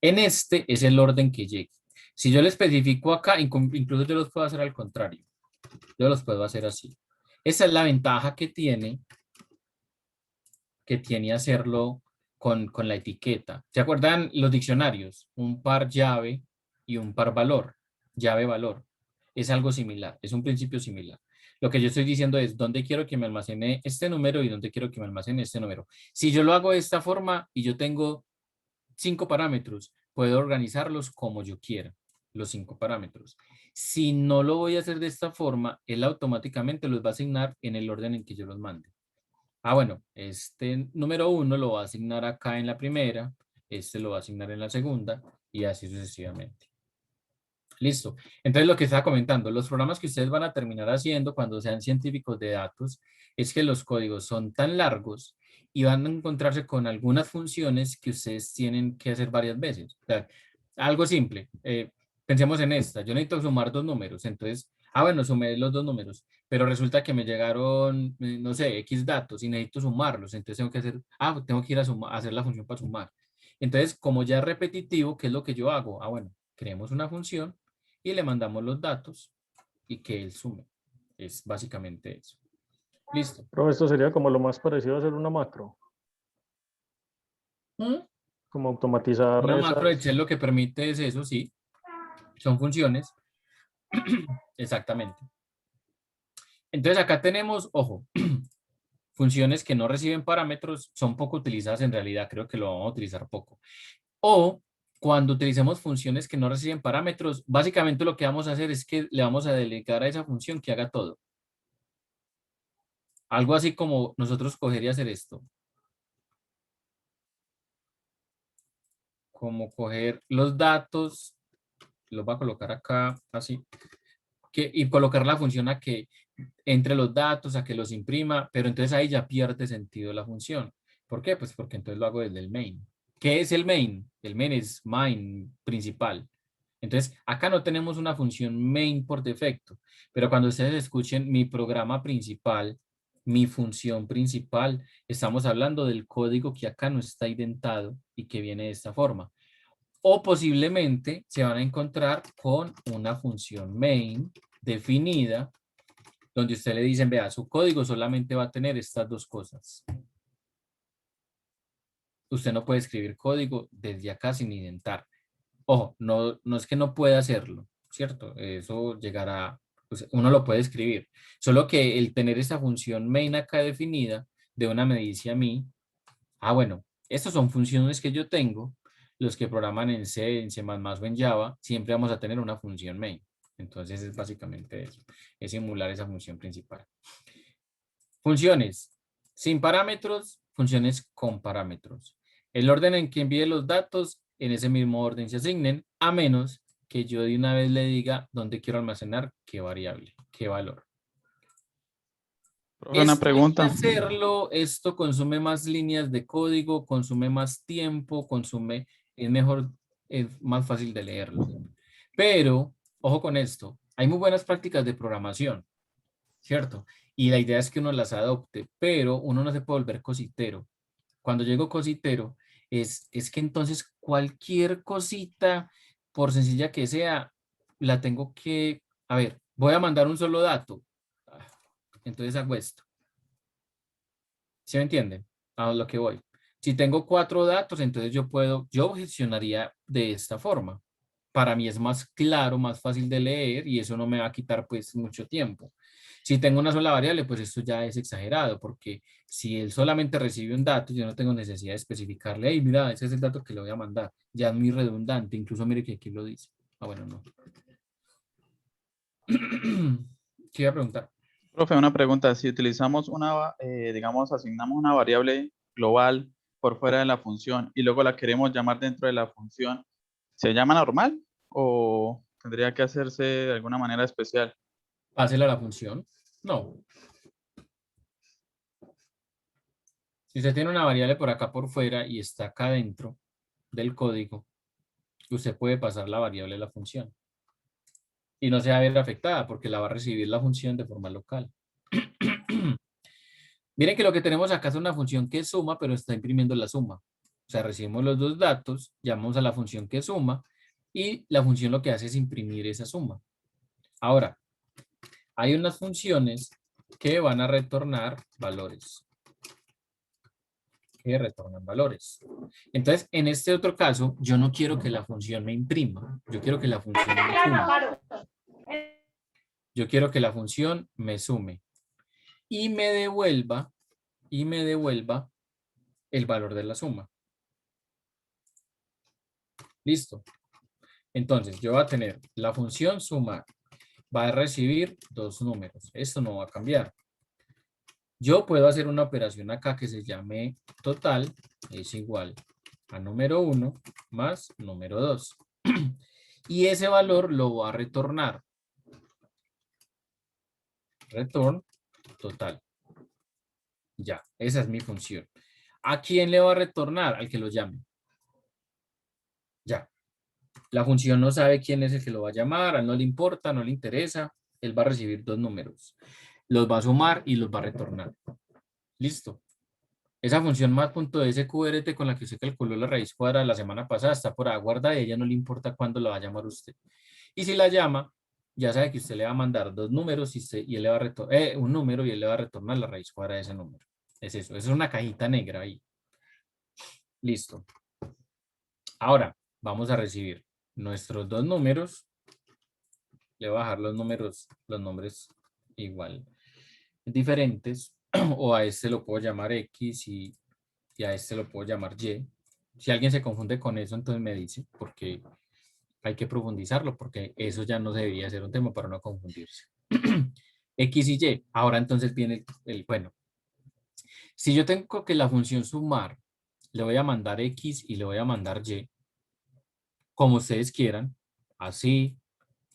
En este es el orden que llegue. Si yo le especifico acá, incluso yo los puedo hacer al contrario. Yo los puedo hacer así. Esa es la ventaja que tiene hacerlo con la etiqueta. ¿Se acuerdan los diccionarios? Un par llave y un par valor. Llave-valor. Es algo similar, es un principio similar. Lo que yo estoy diciendo es dónde quiero que me almacene este número y dónde quiero que me almacene este número. Si yo lo hago de esta forma y yo tengo 5 parámetros, puedo organizarlos como yo quiera, los 5 parámetros. Si no lo voy a hacer de esta forma, él automáticamente los va a asignar en el orden en que yo los mande. Ah, bueno, este número 1 lo va a asignar acá en la primera, este lo va a asignar en la segunda y así sucesivamente. Listo. Entonces, lo que estaba comentando, los programas que ustedes van a terminar haciendo cuando sean científicos de datos es que los códigos son tan largos y van a encontrarse con algunas funciones que ustedes tienen que hacer varias veces. O sea, algo simple. Pensemos en esta. Yo necesito sumar 2 números. Entonces, bueno, sumé los 2 números, pero resulta que me llegaron, no sé, X datos y necesito sumarlos. Entonces, tengo que ir a hacer la función para sumar. Entonces, como ya es repetitivo, ¿qué es lo que yo hago? Bueno, creemos una función y le mandamos los datos y que él sume. Es básicamente eso. Listo. Pero esto sería como lo más parecido a hacer una macro. Como automatizar. Una macro Excel lo que permite es eso, sí. Son funciones. Exactamente. Entonces acá tenemos, ojo, funciones que no reciben parámetros, son poco utilizadas en realidad, creo que lo vamos a utilizar poco. O cuando utilicemos funciones que no reciben parámetros, básicamente lo que vamos a hacer es que le vamos a delegar a esa función que haga todo. Algo así como nosotros coger y hacer esto. Como coger los datos, los voy a colocar acá, así, y colocar la función a que entre los datos, a que los imprima, pero entonces ahí ya pierde sentido la función. ¿Por qué? Pues porque entonces lo hago desde el main. ¿Qué es el main? El main es main principal. Entonces, acá no tenemos una función main por defecto, pero cuando ustedes escuchen mi programa principal, mi función principal, estamos hablando del código que acá no está indentado y que viene de esta forma. O posiblemente se van a encontrar con una función main definida, donde usted le dicen, vea, su código solamente va a tener estas 2 cosas. Usted no puede escribir código desde acá sin indentar. Ojo, no es que no pueda hacerlo, ¿cierto? Eso llegará, pues uno lo puede escribir. Solo que el tener esa función main acá definida, de una me dice a mí, bueno, estas son funciones que yo tengo, los que programan en C, en C++ o en Java, siempre vamos a tener una función main. Entonces es básicamente eso, es simular esa función principal. Funciones sin parámetros, funciones con parámetros. El orden en que envíe los datos, en ese mismo orden se asignen, a menos que yo de una vez le diga dónde quiero almacenar qué variable, qué valor. Una pregunta. Hacerlo, esto consume más líneas de código, consume más tiempo, es mejor, es más fácil de leerlo. Pero, ojo con esto, hay muy buenas prácticas de programación, ¿cierto? Y la idea es que uno las adopte, pero uno no se puede volver cositero. Cuando llego cositero, es que entonces cualquier cosita, por sencilla que sea, la tengo que, voy a mandar un solo dato. Entonces hago esto. ¿Sí me entienden? A lo que voy. Si tengo 4 datos, entonces yo gestionaría de esta forma. Para mí es más claro, más fácil de leer y eso no me va a quitar pues mucho tiempo. Si tengo una sola variable, pues esto ya es exagerado, porque si él solamente recibe un dato, yo no tengo necesidad de especificarle, hey, mira, ese es el dato que le voy a mandar. Ya es muy redundante, incluso mire que aquí lo dice. Bueno, no. ¿Qué iba a preguntar? Profe, una pregunta. Si utilizamos digamos, asignamos una variable global por fuera de la función y luego la queremos llamar dentro de la función, ¿se llama normal o tendría que hacerse de alguna manera especial? Pásela a la función. No. Si usted tiene una variable por acá por fuera y está acá dentro del código, usted puede pasar la variable a la función. Y no se va a ver afectada porque la va a recibir la función de forma local. Miren que lo que tenemos acá es una función que suma, pero está imprimiendo la suma. O sea, recibimos los dos datos, llamamos a la función que suma, y la función lo que hace es imprimir esa suma. Ahora, hay unas funciones que van a retornar valores. Que retornan valores. Entonces, en este otro caso, yo no quiero que la función me imprima. Yo quiero que la función me sume. Yo quiero que la función me sume. Y me devuelva el valor de la suma. Listo. Entonces, yo voy a tener la función sumar. Va a recibir dos números. Esto no va a cambiar. Yo puedo hacer una operación acá que se llame total es igual a número 1 más número 2. Y ese valor lo va a retornar. Return total. Ya, esa es mi función. ¿A quién le va a retornar? Al que lo llame. Ya. La función no sabe quién es el que lo va a llamar, a él no le importa, no le interesa. Él va a recibir dos números. Los va a sumar y los va a retornar. Listo. Esa función más.sqrt con la que usted calculó la raíz cuadrada la semana pasada está por ahí guardada y a ella no le importa cuándo la va a llamar usted. Y si la llama, ya sabe que usted le va a mandar dos números y él le va a retornar un número y él le va a retornar la raíz cuadrada de ese número. Es eso. Eso es una cajita negra ahí. Listo. Ahora vamos a recibir nuestros dos números. Le voy a bajar los nombres igual diferentes. O a este lo puedo llamar X y a este lo puedo llamar Y. Si alguien se confunde con eso, entonces me dice, porque hay que profundizarlo, porque eso ya no debería ser un tema para no confundirse. X y Y. Ahora entonces viene bueno. Si yo tengo que la función sumar, le voy a mandar X y le voy a mandar Y, como ustedes quieran, así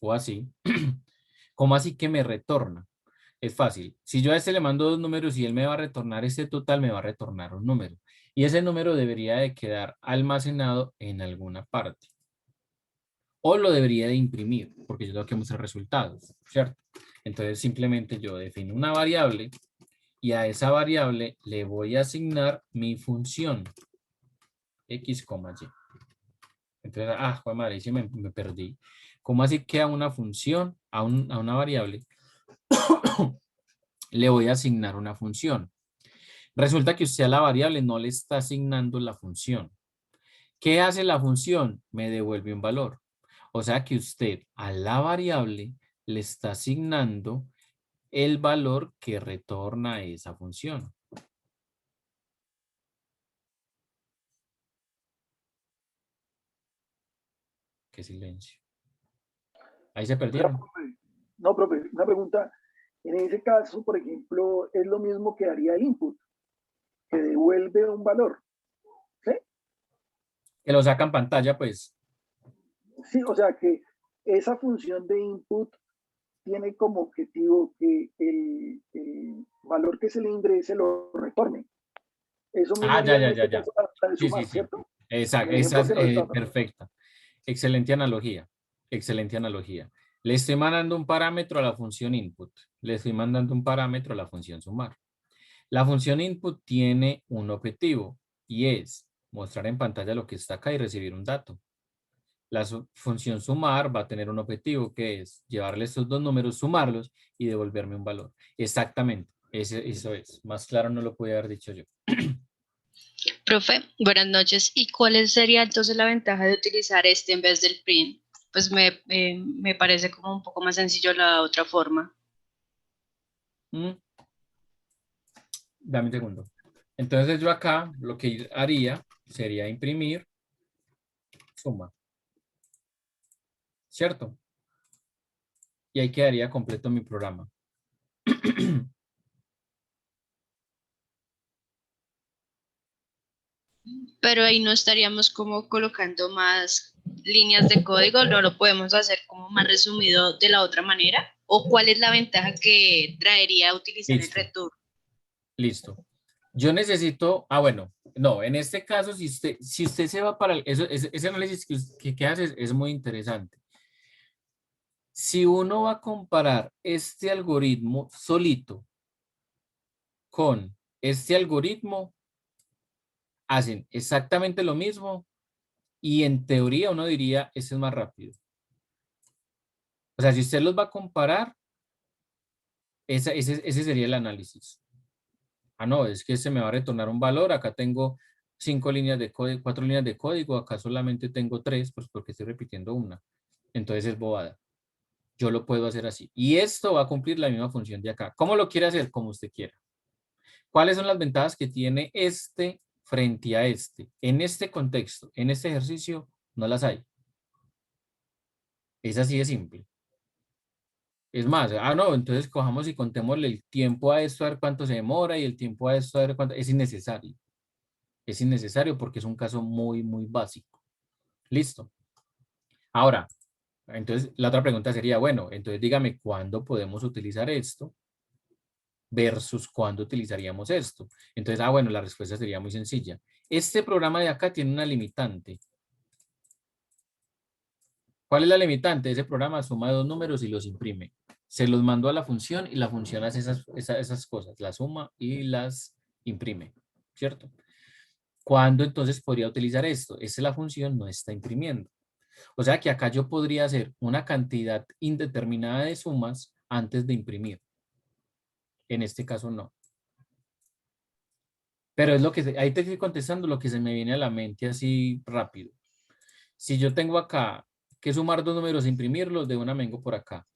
o así. ¿Cómo así que me retorna? Es fácil. Si yo a este le mando dos números y él me va a retornar este total, me va a retornar un número. Y ese número debería de quedar almacenado en alguna parte. O lo debería de imprimir, porque yo tengo que mostrar resultados, ¿cierto? Entonces simplemente yo defino una variable y a esa variable le voy a asignar mi función X, Y. Entonces, joder madre, sí me perdí. ¿Cómo así que a una función, a una variable, le voy a asignar una función? Resulta que usted a la variable no le está asignando la función. ¿Qué hace la función? Me devuelve un valor. O sea que usted a la variable le está asignando el valor que retorna esa función. Qué silencio. Ahí se perdieron. No, profe, una pregunta. En ese caso, por ejemplo, es lo mismo que haría input, que devuelve un valor. ¿Sí? Que lo saca en pantalla, pues. Sí, o sea que esa función de input tiene como objetivo que el valor que se le ingrese lo retorne. Eso mismo ya. Sí, sumar, ¿cierto? Exacto, esa es perfecta. Excelente analogía. Excelente analogía. Le estoy mandando un parámetro a la función input. Le estoy mandando un parámetro a la función sumar. La función input tiene un objetivo y es mostrar en pantalla lo que está acá y recibir un dato. La función sumar va a tener un objetivo que es llevarle estos dos números, sumarlos y devolverme un valor. Exactamente. Eso es. Más claro no lo pude haber dicho yo. Profe, buenas noches. ¿Y cuál sería entonces la ventaja de utilizar este en vez del print? Pues me parece como un poco más sencillo la otra forma. Dame un segundo. Entonces yo acá lo que haría sería imprimir suma. ¿Cierto? Y ahí quedaría completo mi programa. Pero ahí no estaríamos como colocando más líneas de código, no lo podemos hacer como más resumido de la otra manera. ¿O cuál es la ventaja que traería utilizar el return? Listo. Yo necesito, bueno, no, en este caso, si usted se va para ese análisis que hace es muy interesante. Si uno va a comparar este algoritmo solito con este algoritmo hacen exactamente lo mismo y en teoría uno diría, este es más rápido. O sea, si usted los va a comparar, ese sería el análisis. Ah, no, es que se me va a retornar un valor. Acá tengo 5 líneas de código, 4 líneas de código. Acá solamente tengo 3, pues porque estoy repitiendo una. Entonces es bobada. Yo lo puedo hacer así. Y esto va a cumplir la misma función de acá. ¿Cómo lo quiere hacer? Como usted quiera. ¿Cuáles son las ventajas que tiene este frente a este? En este contexto, en este ejercicio, no las hay. Es así de simple. Es más, no, entonces cojamos y contémosle el tiempo a esto a ver cuánto se demora y el tiempo a esto a ver cuánto. Es innecesario. Es innecesario porque es un caso muy, muy básico. Listo. Ahora, entonces la otra pregunta sería, bueno, entonces dígame cuándo podemos utilizar esto versus cuándo utilizaríamos esto. Entonces, bueno, la respuesta sería muy sencilla. Este programa de acá tiene una limitante. ¿Cuál es la limitante? Ese programa suma 2 números y los imprime. Se los mandó a la función y la función hace esas cosas, la suma y las imprime, ¿cierto? ¿Cuándo entonces podría utilizar esto? La función no está imprimiendo. O sea que acá yo podría hacer una cantidad indeterminada de sumas antes de imprimir. En este caso no. Pero es lo que, ahí te estoy contestando lo que se me viene a la mente así rápido. Si yo tengo acá que sumar 2 números e imprimirlos, de una vengo por acá.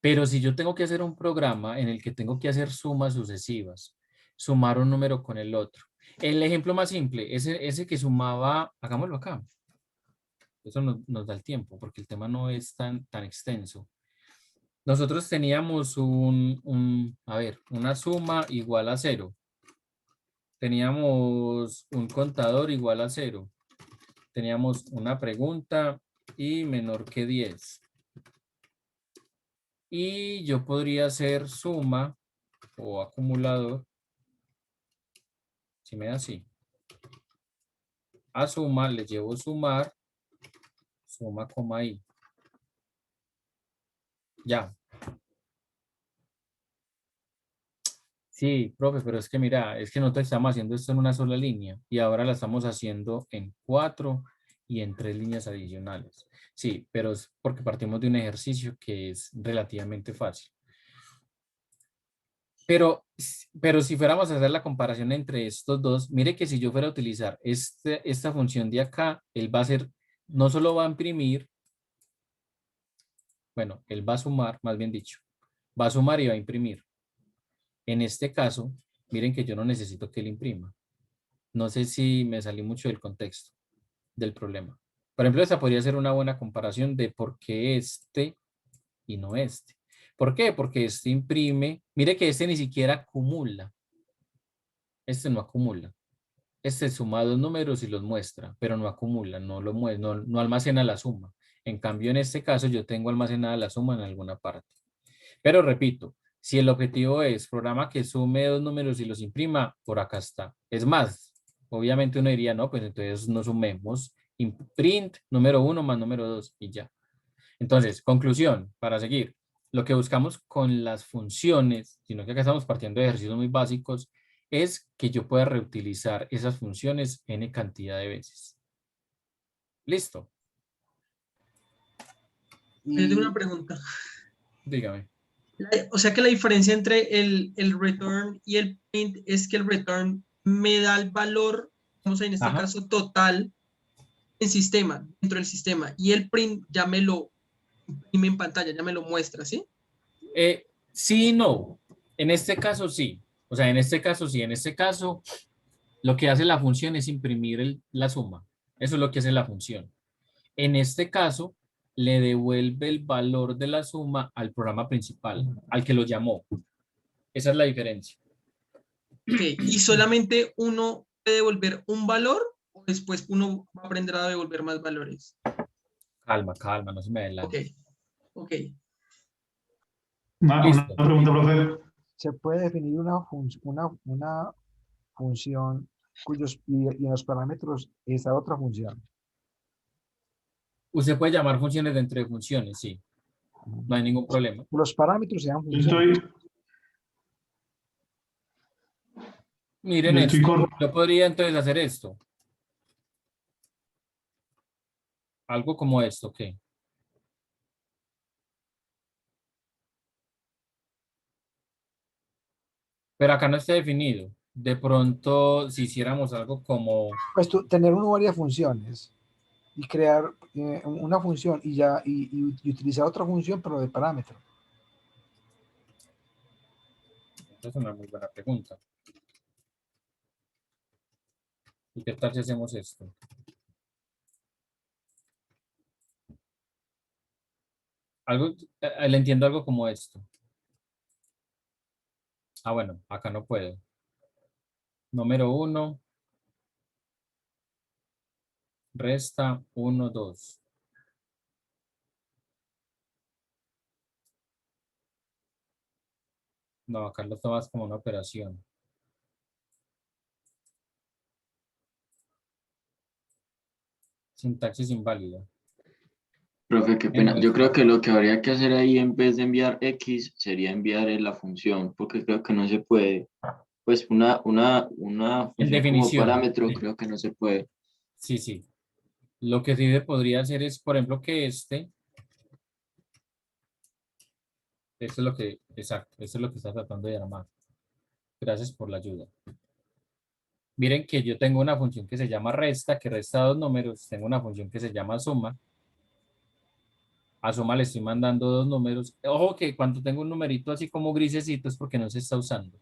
Pero si yo tengo que hacer un programa en el que tengo que hacer sumas sucesivas, sumar un número con el otro. El ejemplo más simple, ese que sumaba, hagámoslo acá. Eso nos da el tiempo, porque el tema no es tan extenso. Nosotros teníamos una suma igual a 0. Teníamos un contador igual a 0. Teníamos una pregunta y menor que 10. Y yo podría hacer suma o acumulador, si me da así. A suma le llevo sumar, suma, coma i. Ya. Sí, profe, pero es que mira, es que nosotros estamos haciendo esto en una sola línea y ahora la estamos haciendo en 4 y en 3 líneas adicionales. Sí, pero es porque partimos de un ejercicio que es relativamente fácil. Pero si fuéramos a hacer la comparación entre estos dos, mire que si yo fuera a utilizar esta función de acá, él va a hacer, no solo va a imprimir, bueno, él va a sumar, más bien dicho, va a sumar y va a imprimir. En este caso, miren que yo no necesito que él imprima. No sé si me salí mucho del contexto del problema. Por ejemplo, esta podría ser una buena comparación de por qué este y no este. ¿Por qué? Porque este imprime. Mire que este ni siquiera acumula. Este no acumula. Este suma 2 números y los muestra, pero no acumula, no almacena la suma. En cambio, en este caso, yo tengo almacenada la suma en alguna parte. Pero repito, si el objetivo es programa que sume 2 números y los imprima, por acá está. Es más, obviamente uno diría, no, pues entonces no sumemos. Print número 1 más número 2 y ya. Entonces, conclusión, para seguir. Lo que buscamos con las funciones, sino que acá estamos partiendo de ejercicios muy básicos, es que yo pueda reutilizar esas funciones n cantidad de veces. ¿Listo? Yo tengo una pregunta. Dígame. O sea que la diferencia entre el return y el print es que el return me da el valor, vamos a en este caso total, en sistema, dentro del sistema, y el print ya me lo imprime en pantalla, ya me lo muestra, ¿sí? Sí y no. En este caso sí. O sea, en este caso sí. En este caso, lo que hace la función es imprimir la suma. Eso es lo que hace la función. En este caso, le devuelve el valor de la suma al programa principal, al que lo llamó. Esa es la diferencia. Okay. ¿Y solamente uno puede devolver un valor o después uno va a aprender a devolver más valores? Calma, no se me adelante. Ok. Una pregunta, profe. ¿Se puede definir una función cuyos y en los parámetros esa otra función? Usted puede llamar funciones dentro de funciones, sí. No hay ningún problema. Los parámetros sean funciones. Miren Yo estoy esto. Yo podría entonces hacer esto. Algo como esto, ¿ok? Pero acá no está definido. De pronto, si hiciéramos algo como... Pues tener uno varias funciones y crear una función y ya y utilizar otra función pero de parámetro. Esa es una muy buena pregunta. ¿Y qué tal si hacemos esto? Le entiendo algo como esto. Ah, bueno, acá no puedo. Número 1. Resta 1, 2. No, acá lo tomas como una operación. Sintaxis inválida. Profe, qué pena. Yo creo que lo que habría que hacer ahí en vez de enviar X sería enviar la función, porque creo que no se puede. Pues una función como definición. parámetro Sí. creo que no se puede. Sí, sí. Lo que sí se podría hacer es, por ejemplo, que esto es lo que, exacto, esto es lo que está tratando de armar. Gracias por la ayuda. Miren que yo tengo una función que se llama resta, que resta 2 números. Tengo una función que se llama suma. A suma le estoy mandando 2 números. Ojo que cuando tengo un numerito así como grisecito es porque no se está usando.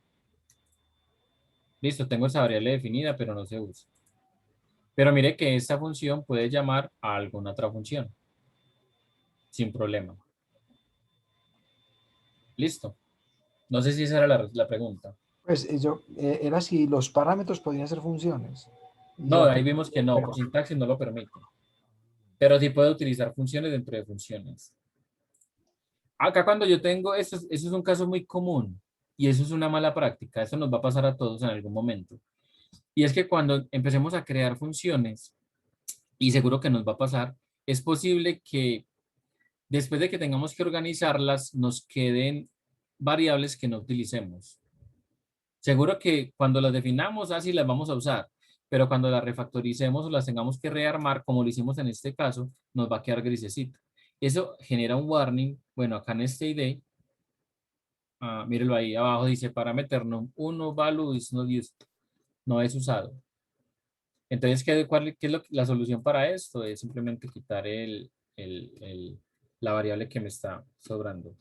Listo, tengo esa variable definida, pero no se usa. Pero mire que esta función puede llamar a alguna otra función. Sin problema. Listo. No sé si esa era la pregunta. Pues era si los parámetros podían ser funciones. No, ahí vimos que no, por sintaxis no lo permite. Pero sí puede utilizar funciones dentro de funciones. Acá cuando yo tengo, eso es un caso muy común y eso es una mala práctica. Eso nos va a pasar a todos en algún momento. Y es que cuando empecemos a crear funciones, y seguro que nos va a pasar, es posible que después de que tengamos que organizarlas, nos queden variables que no utilicemos. Seguro que cuando las definamos así las vamos a usar, pero cuando las refactoricemos o las tengamos que rearmar, como lo hicimos en este caso, nos va a quedar grisecito. Eso genera un warning. Bueno, acá en este ID, mírenlo ahí abajo, dice parameter num1 value is not used. No es usado. Entonces, ¿qué es la solución para esto? Es simplemente quitar la variable que me está sobrando.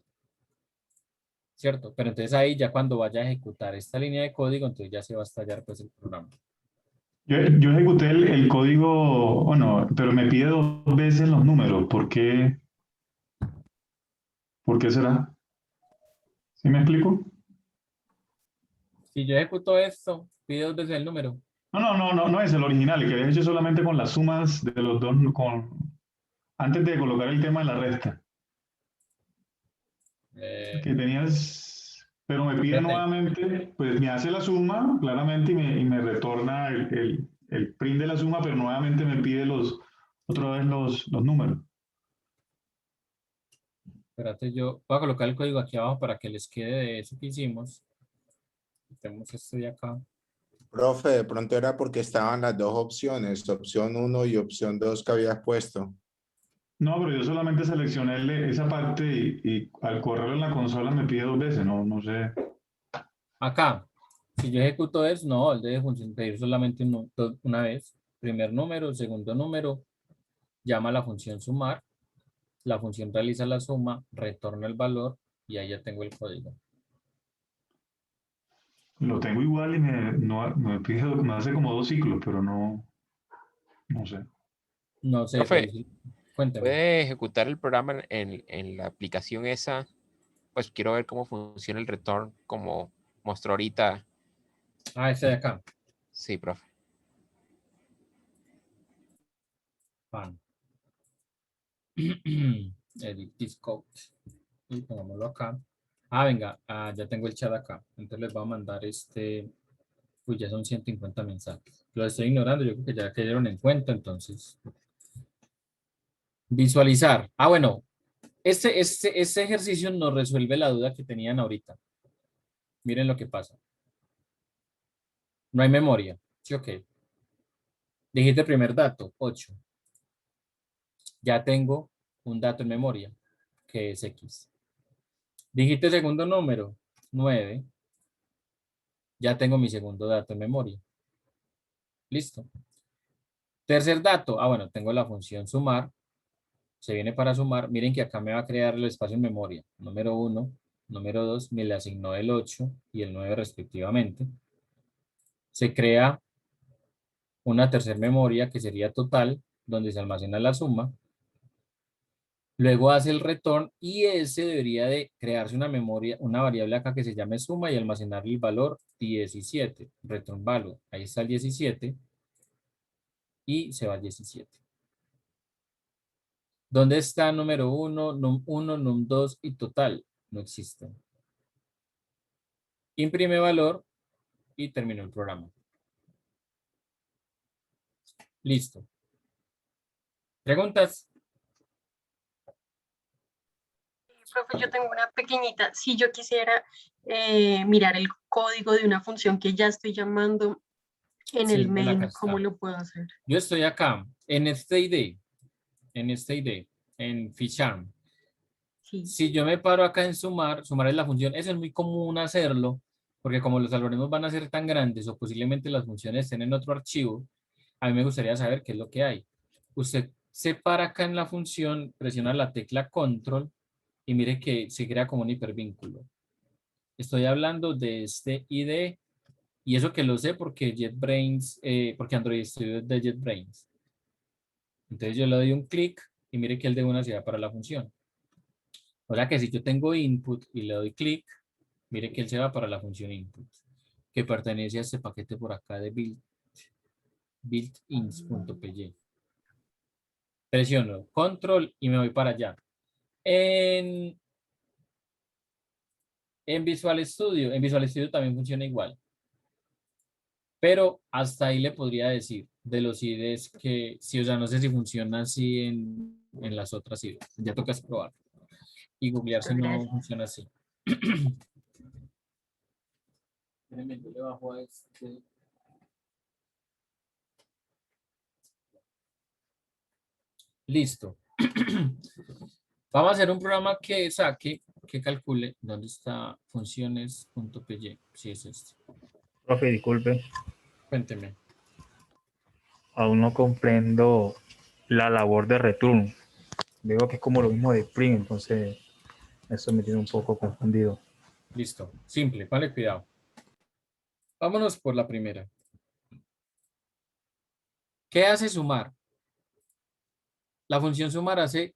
¿Cierto? Pero entonces ahí ya cuando vaya a ejecutar esta línea de código, entonces ya se va a estallar pues el programa. Yo ejecuté el código, bueno, pero me pide 2 veces los números. ¿Por qué? ¿Por qué será? ¿Sí me explico? Si yo ejecuto esto, pide 2 veces el número. No es el original, el que había hecho solamente con las sumas de los dos, antes de colocar el tema de la resta. Que tenías, pero me pide nuevamente, pues me hace la suma claramente y me retorna el print de la suma, pero nuevamente me pide otra vez los números. Espérate, yo voy a colocar el código aquí abajo para que les quede de eso que hicimos. Tenemos esto de acá. Profe, de pronto era porque estaban las dos opciones, opción 1 y opción 2 que habías puesto. No, pero yo solamente seleccioné esa parte y al correrlo en la consola me pide 2 veces, no sé. Acá, si yo ejecuto eso, no, él debe pedir solamente una vez. Primer número, segundo número, llama a la función sumar, la función realiza la suma, retorna el valor y ahí ya tengo el código. Lo tengo igual y me pide, me hace como 2 ciclos, pero no sé. No sé, Profe, cuéntame. ¿puede ejecutar el programa en la aplicación esa? Pues quiero ver cómo funciona el return, como mostró ahorita. Este de acá. Sí, profe. Edit this code. Y pongámoslo acá. Venga, ya tengo el chat acá. Entonces les voy a mandar pues ya son 150 mensajes. Lo estoy ignorando, yo creo que ya cayeron en cuenta, entonces. Visualizar. Bueno, este ejercicio nos resuelve la duda que tenían ahorita. Miren lo que pasa. No hay memoria. Sí, ok. Dijiste primer dato, 8. Ya tengo un dato en memoria, que es X. Dijiste segundo número, 9. Ya tengo mi segundo dato en memoria. Listo. Tercer dato. Bueno, tengo la función sumar. Se viene para sumar. Miren que acá me va a crear el espacio en memoria. Número 1, número 2, me le asignó el 8 y el 9 respectivamente. Se crea una tercera memoria que sería total, donde se almacena la suma. Luego hace el return y ese debería de crearse una memoria, una variable acá que se llame suma y almacenar el valor 17. Return value. Ahí está el 17 y se va al 17. ¿Dónde está número 1, num1, num2 y total? No existen. Imprime valor y terminó el programa. Listo. ¿Preguntas? Profe, yo tengo una pequeñita. Si yo quisiera mirar el código de una función que ya estoy llamando en Sí, el ven acá main, ¿cómo está. lo puedo hacer? Yo estoy acá, en este ID, en Ficharm. Sí. Si yo me paro acá en sumar, sumar es la función, eso es muy común hacerlo, porque como los algoritmos van a ser tan grandes o posiblemente las funciones estén en otro archivo, a mí me gustaría saber qué es lo que hay. Usted se para acá en la función, presiona la tecla control y mire que se crea como un hipervínculo. Estoy hablando de este ID y eso que lo sé porque JetBrains, porque Android Studio es de JetBrains. Entonces yo le doy un clic y mire que él de una se va para la función. O sea que si yo tengo input y le doy clic, mire que él se va para la función input, que pertenece a este paquete por acá de built-ins.py. Presiono control y me voy para allá. En Visual Studio también funciona igual. Pero hasta ahí le podría decir de los IDs que, sí, o sea, no sé si funciona así en las otras IDs. Ya tocas probar y googlear si no funciona así. Déjenme, yo le bajo a este. Listo. Vamos a hacer un programa que saque, que calcule dónde está funciones.py. Si es este. Profe, disculpe. Cuénteme. Aún no comprendo la labor de return. Veo que es como lo mismo de print, entonces eso me tiene un poco confundido. Listo. Simple. Vale, cuidado. Vámonos por la primera. ¿Qué hace sumar? La función sumar hace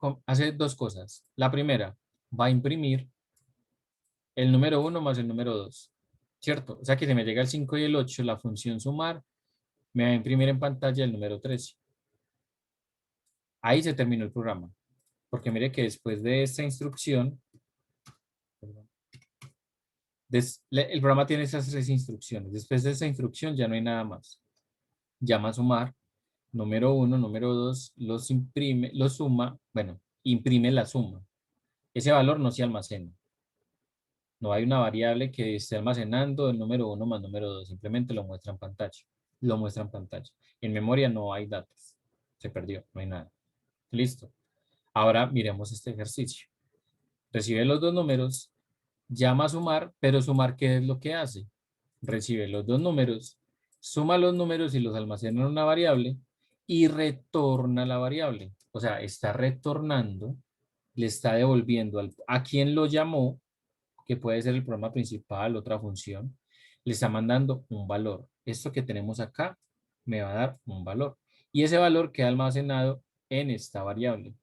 dos cosas. La primera, va a imprimir el número 1 más el número 2. ¿Cierto? O sea que si me llega el 5 y el 8, la función sumar me va a imprimir en pantalla el número 13. Ahí se terminó el programa. Porque mire que después de esta instrucción, el programa tiene esas 3 instrucciones. Después de esta instrucción ya no hay nada más. Llama a sumar, número 1, número 2, los imprime, los suma, bueno, imprime la suma. Ese valor no se almacena. No hay una variable que esté almacenando el número 1 más número 2. Simplemente lo muestra en pantalla. Lo muestra en pantalla. En memoria no hay datos. Se perdió, no hay nada. Listo. Ahora miremos este ejercicio. Recibe los dos números, llama a sumar, pero sumar, ¿qué es lo que hace? Recibe los dos números, suma los números y los almacena en una variable y retorna la variable. O sea, está retornando, le está devolviendo a quien lo llamó, que puede ser el programa principal, otra función, le está mandando un valor. Esto que tenemos acá me va a dar un valor. Y ese valor queda almacenado en esta variable.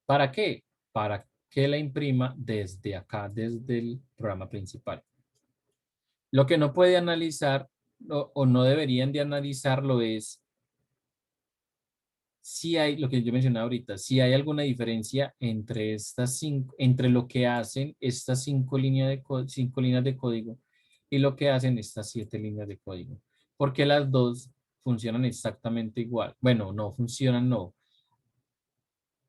¿Para qué? Para que la imprima desde acá, desde el programa principal. Lo que no puede analizar o no deberían de analizarlo es si hay, lo que yo mencionaba ahorita, si hay alguna diferencia entre entre lo que hacen estas 5 líneas de código y lo que hacen estas 7 líneas de código. Porque las dos funcionan exactamente igual. Bueno, no funcionan, no.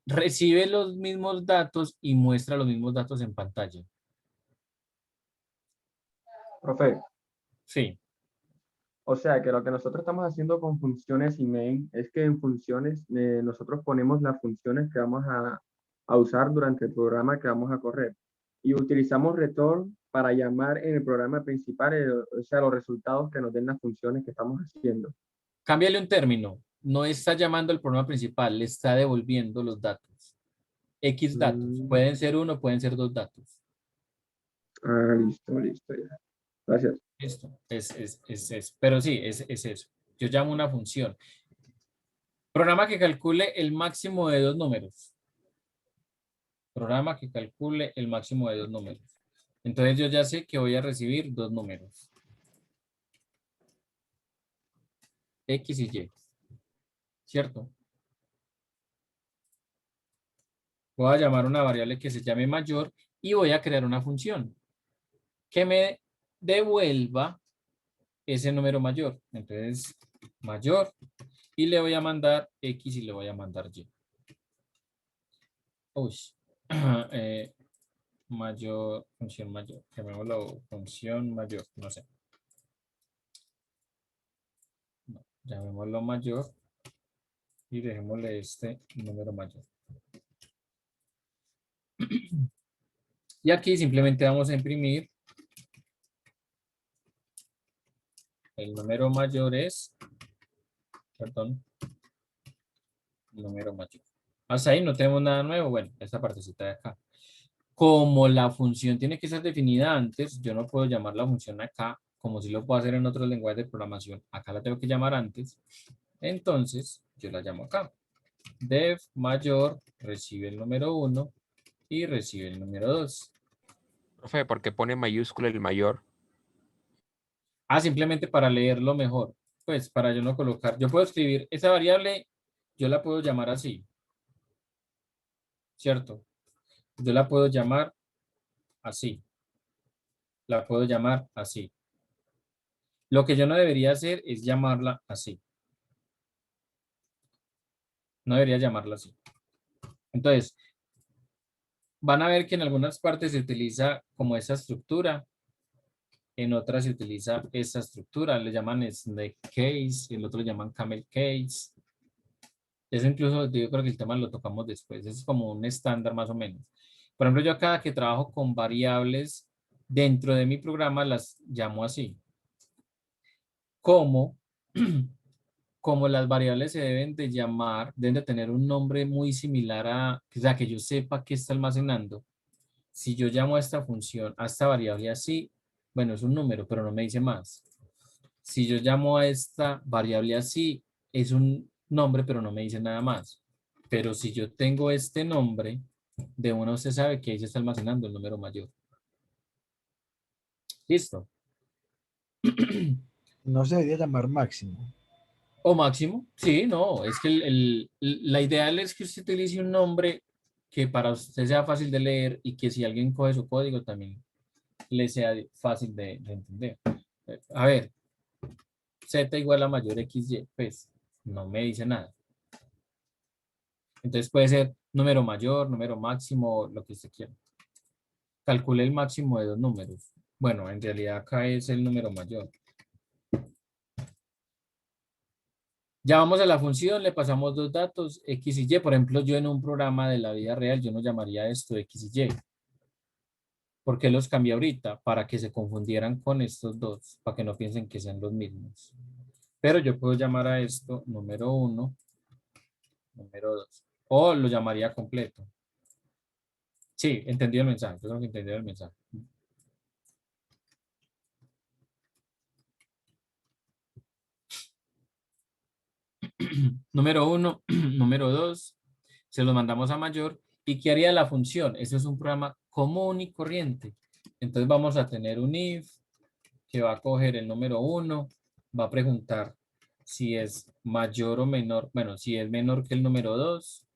Recibe los mismos datos y muestra los mismos datos en pantalla. Profe. Sí. O sea, que lo que nosotros estamos haciendo con funciones y main es que en funciones nosotros ponemos las funciones que vamos a usar durante el programa que vamos a correr. Y utilizamos return para llamar en el programa principal, o sea, los resultados que nos den las funciones que estamos haciendo. Cámbiale un término. No está llamando al programa principal, le está devolviendo los datos. X datos. Pueden ser uno, pueden ser dos datos. Ah, listo, listo. Ya. Gracias. Listo. Pero sí, es eso. Yo llamo una función. Programa que calcule el máximo de dos números. Programa que calcule el máximo de dos números. Entonces yo ya sé que voy a recibir dos números. X y Y. ¿Cierto? Voy a llamar una variable que se llame mayor y voy a crear una función que me devuelva ese número mayor. Entonces, mayor, y le voy a mandar X y le voy a mandar Y. Uy, mayor, función mayor, llamémoslo función mayor, no sé. No, llamémoslo mayor y dejémosle este número mayor. Y aquí simplemente vamos a imprimir el número mayor es, perdón, el número mayor. Hasta ahí no tenemos nada nuevo. Bueno, esta partecita de acá. Como la función tiene que ser definida antes, yo no puedo llamar la función acá, como si lo puedo hacer en otros lenguajes de programación. Acá la tengo que llamar antes. Entonces, yo la llamo acá. Def mayor recibe el número 1 y recibe el número 2. Profe, ¿por qué pone mayúscula el mayor? Ah, simplemente para leerlo mejor. Pues para yo no colocar. Yo puedo escribir esa variable, yo la puedo llamar así. ¿Cierto? Yo la puedo llamar así. La puedo llamar así. Lo que yo no debería hacer es llamarla así. No debería llamarla así. Entonces, van a ver que en algunas partes se utiliza como esa estructura. En otras se utiliza esa estructura. Le llaman snake case, el otro le llaman camel case. Eso incluso yo creo que el tema lo tocamos después. Es como un estándar más o menos. Por ejemplo, yo cada que trabajo con variables dentro de mi programa las llamo así. Como las variables se deben de llamar, deben de tener un nombre muy similar a, o sea, que yo sepa qué está almacenando. Si yo llamo a esta función, a esta variable así, bueno, es un número, pero no me dice más. Si yo llamo a esta variable así, es un nombre, pero no me dice nada más. Pero si yo tengo este nombre, de una usted sabe que ahí se está almacenando el número mayor. ¿Listo? No se debería llamar máximo. ¿O máximo? Sí, no. Es que la ideal es que usted utilice un nombre que para usted sea fácil de leer y que si alguien coge su código también le sea fácil de entender. A ver, Z igual a mayor XY, pues no me dice nada. Entonces puede ser número mayor, número máximo, lo que usted quiera. Calcule el máximo de dos números. Bueno, en realidad acá es el número mayor. Ya vamos a la función, le pasamos dos datos, X y Y. Por ejemplo, yo en un programa de la vida real, yo no llamaría esto X y Y. ¿Por qué los cambié ahorita? Para que se confundieran con estos dos, para que no piensen que sean los mismos. Pero yo puedo llamar a esto número 1, número 2. O lo llamaría completo. Sí, entendí el mensaje. Yo creo que entendí el mensaje. Número 1, número 2. Se los mandamos a mayor. ¿Y qué haría la función? Eso es un programa común y corriente. Entonces vamos a tener un if que va a coger el número 1, va a preguntar si es mayor o menor, bueno, si es menor que el número 2.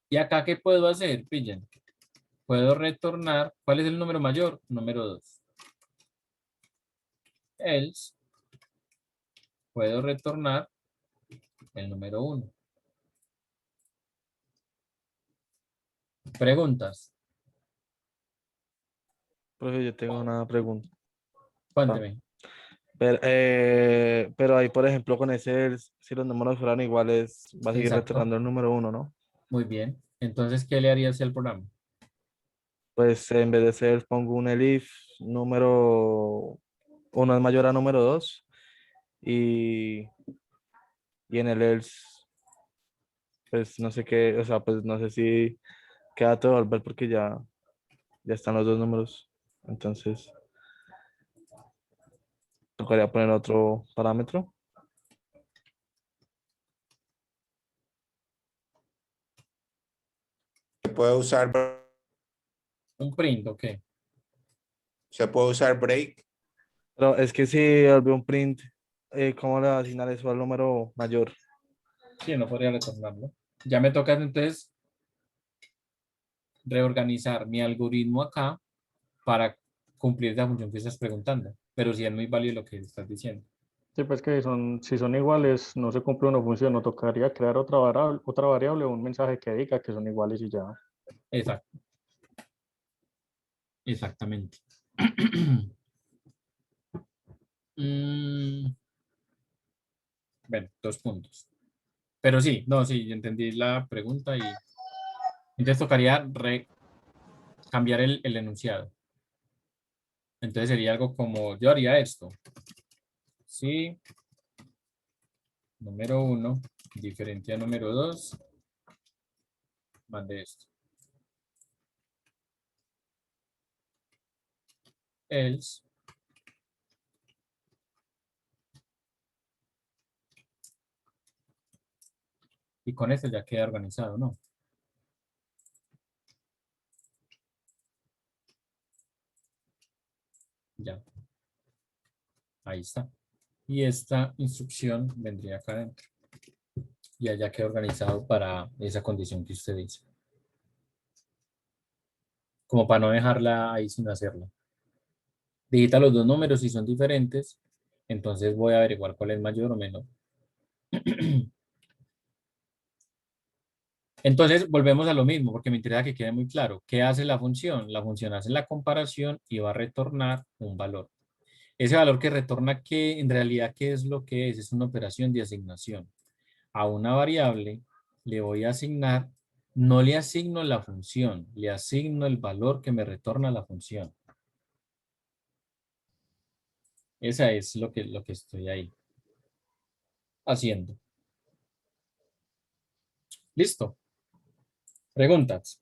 ¿Y acá qué puedo hacer? Pillen. Puedo retornar, ¿cuál es el número mayor? Número 2. Else, puedo retornar el número 1. ¿Preguntas? Profe, yo tengo una pregunta. Cuénteme. Pero ahí, por ejemplo, con ese, si los números fueran iguales, va a seguir Exacto. retornando el número 1, ¿no? Muy bien. Entonces, ¿qué le harías al programa? Pues en vez de ser, pongo un elif número 1 es mayor a número 2 y en el else, pues no sé qué, o sea, pues no sé si queda todo volver porque ya están los dos números. Entonces, tocaría poner otro parámetro. Se puede usar, Un print, ok. se puede usar break. Pero es que si volvió un print, ¿cómo le va a asignar eso al número mayor? Sí, no podría retornarlo. Ya me toca entonces reorganizar mi algoritmo acá para cumplir la función que estás preguntando. Pero sí es muy válido lo que estás diciendo. Sí, pues que si son iguales, no se cumple una función, no tocaría crear otra variable o un mensaje que diga que son iguales y ya. Exacto. Exactamente. Bueno, 2 puntos. Pero sí, no, sí, entendí la pregunta y entonces tocaría cambiar el enunciado. Entonces sería algo como, yo haría esto. Sí, número 1, diferente a número 2, mande esto. Else. Y con esto ya queda organizado, ¿no? Ya. Ahí está. Y esta instrucción vendría acá adentro. Y allá queda organizado para esa condición que usted dice. Como para no dejarla ahí sin hacerla. Digita los dos números si son diferentes. Entonces voy a averiguar cuál es mayor o menor. Entonces volvemos a lo mismo porque me interesa que quede muy claro. ¿Qué hace la función? La función hace la comparación y va a retornar un valor. Ese valor que retorna, que en realidad, ¿qué es lo que es? Es una operación de asignación. A una variable le voy a asignar, no le asigno la función, le asigno el valor que me retorna la función. Esa es lo que estoy ahí haciendo. ¿Listo? ¿Preguntas?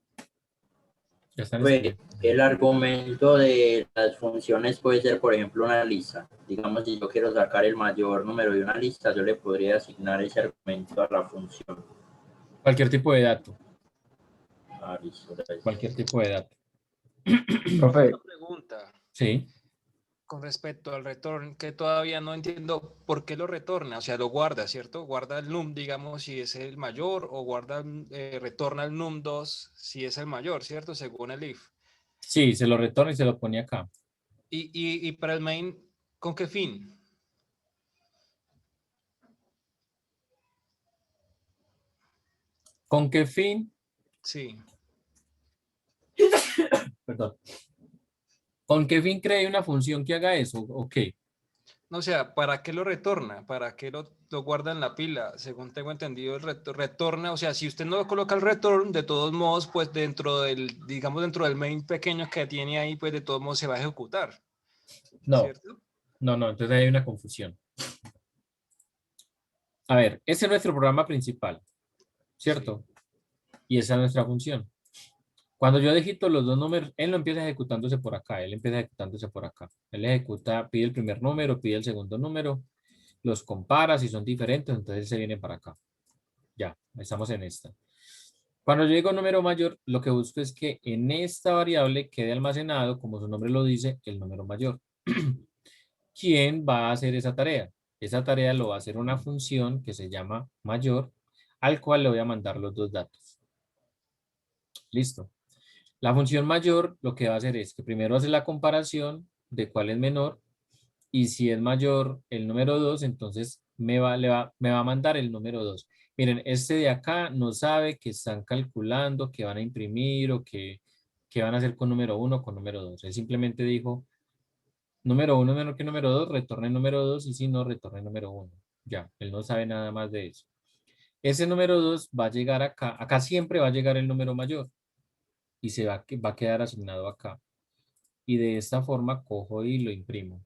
Ya están Pues escribiendo. el argumento de las funciones puede ser, por ejemplo, una lista. Digamos, si yo quiero sacar el mayor número de una lista, yo le podría asignar ese argumento a la función. Cualquier tipo de dato. Ah, listo, gracias. Cualquier tipo de dato. Profe, Una pregunta Sí. con respecto al return, que todavía no entiendo por qué lo retorna, o sea, lo guarda, ¿cierto? Guarda el num, digamos, si es el mayor, o guarda, retorna el num 2 si es el mayor, ¿cierto? Según el if. Sí, se lo retorna y se lo pone acá. Y para el main, ¿con qué fin? ¿Con qué fin? Sí. Perdón. ¿Con qué fin cree una función que haga eso? ¿O qué? No, o sea, ¿para qué lo retorna? ¿Para qué lo guarda en la pila? Según tengo entendido, el retorna, o sea, si usted no coloca el return, de todos modos, pues dentro del, digamos, dentro del main pequeño que tiene ahí, pues de todos modos se va a ejecutar. No, ¿Cierto? no, entonces hay una confusión. A ver, ese es nuestro programa principal, ¿cierto? Y esa es nuestra función. Cuando yo digito los dos números, él no empieza ejecutándose por acá, él empieza ejecutándose por acá. Él ejecuta, pide el primer número, pide el segundo número, los compara, si son diferentes, entonces se viene para acá. Ya, estamos en esta. Cuando yo digo número mayor, lo que busco es que en esta variable quede almacenado, como su nombre lo dice, el número mayor. ¿Quién va a hacer esa tarea? Esa tarea lo va a hacer una función que se llama mayor, al cual le voy a mandar los dos datos. Listo. La función mayor lo que va a hacer es que primero hace la comparación de cuál es menor y si es mayor el número 2, entonces me va a mandar el número 2. Miren, este de acá no sabe que están calculando, que van a imprimir o que van a hacer con número 1 o con número 2. Él simplemente dijo, número 1 menor que número 2, retorne número 2 y si no, retorne número 1. Ya, él no sabe nada más de eso. Ese número 2 va a llegar acá. Acá siempre va a llegar el número mayor y va a quedar asignado acá. Y de esta forma cojo y lo imprimo.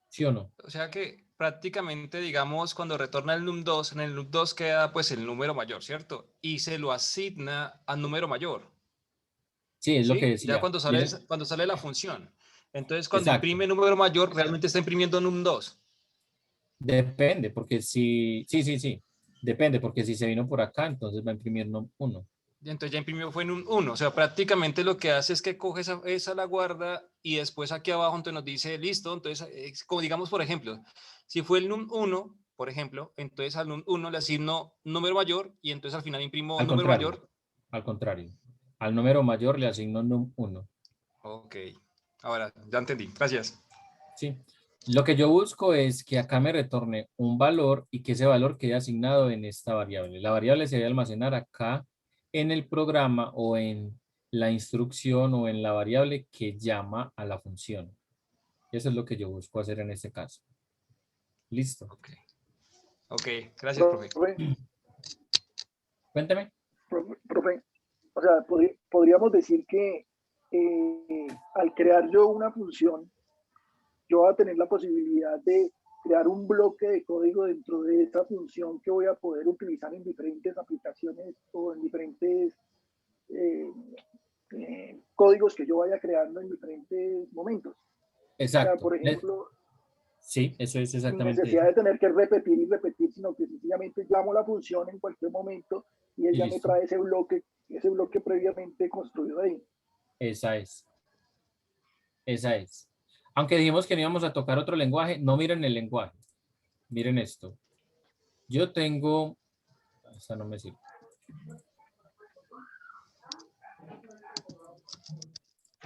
¿Sí o no? O sea que prácticamente, digamos, cuando retorna el num2, en el num2 queda pues el número mayor, ¿cierto? Y se lo asigna al número mayor. Sí, es lo que ¿Sí? decía. Ya cuando sale la función. Entonces, cuando Exacto. imprime número mayor, realmente está imprimiendo num2. Depende, porque sí. Depende, porque si se vino por acá, entonces va a imprimir 1. Y entonces ya imprimió fue en un 1. O sea, prácticamente lo que hace es que coge esa la guarda y después aquí abajo entonces nos dice listo. Entonces, como digamos, por ejemplo, si fue el num 1, por ejemplo, entonces al num 1 le asigno número mayor y entonces al final imprimo Al número contrario. mayor. Al contrario. Al número mayor le asigno num 1. Ok. Ahora, ya entendí. Gracias. Sí. Lo que yo busco es que acá me retorne un valor y que ese valor quede asignado en esta variable. La variable se debe almacenar acá en el programa o en la instrucción o en la variable que llama a la función. Eso es lo que yo busco hacer en este caso. Listo. Ok, gracias, profe. Cuéntame. Profe, o sea, podríamos decir que al crear yo una función, yo voy a tener la posibilidad de crear un bloque de código dentro de esa función que voy a poder utilizar en diferentes aplicaciones o en diferentes códigos que yo vaya creando en diferentes momentos. Exacto. O sea, por ejemplo, sí, eso es sin exactamente necesidad eso. de tener que repetir y repetir, sino que sencillamente llamo la función en cualquier momento y ella me trae ese bloque previamente construido ahí. Esa es. Esa es. Aunque dijimos que no íbamos a tocar otro lenguaje, no miren el lenguaje. Miren esto. Yo tengo... Esta no me sirve.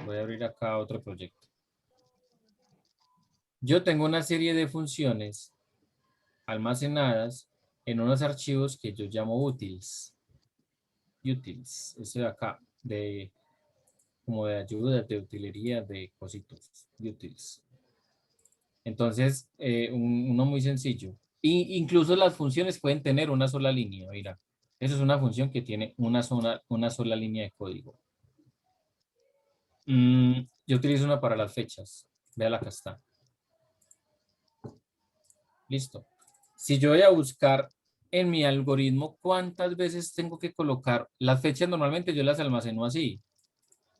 Voy a abrir acá otro proyecto. Yo tengo una serie de funciones almacenadas en unos archivos que yo llamo utils. Utils. Ese de acá. Como de ayuda, de utilería, de cositos. Utils. Entonces, uno muy sencillo. Incluso las funciones pueden tener una sola línea, mira. Esa es una función que tiene una sola línea de código. Yo utilizo una para las fechas. Véala, acá está. Listo. Si yo voy a buscar en mi algoritmo cuántas veces tengo que colocar las fechas, normalmente yo las almaceno así.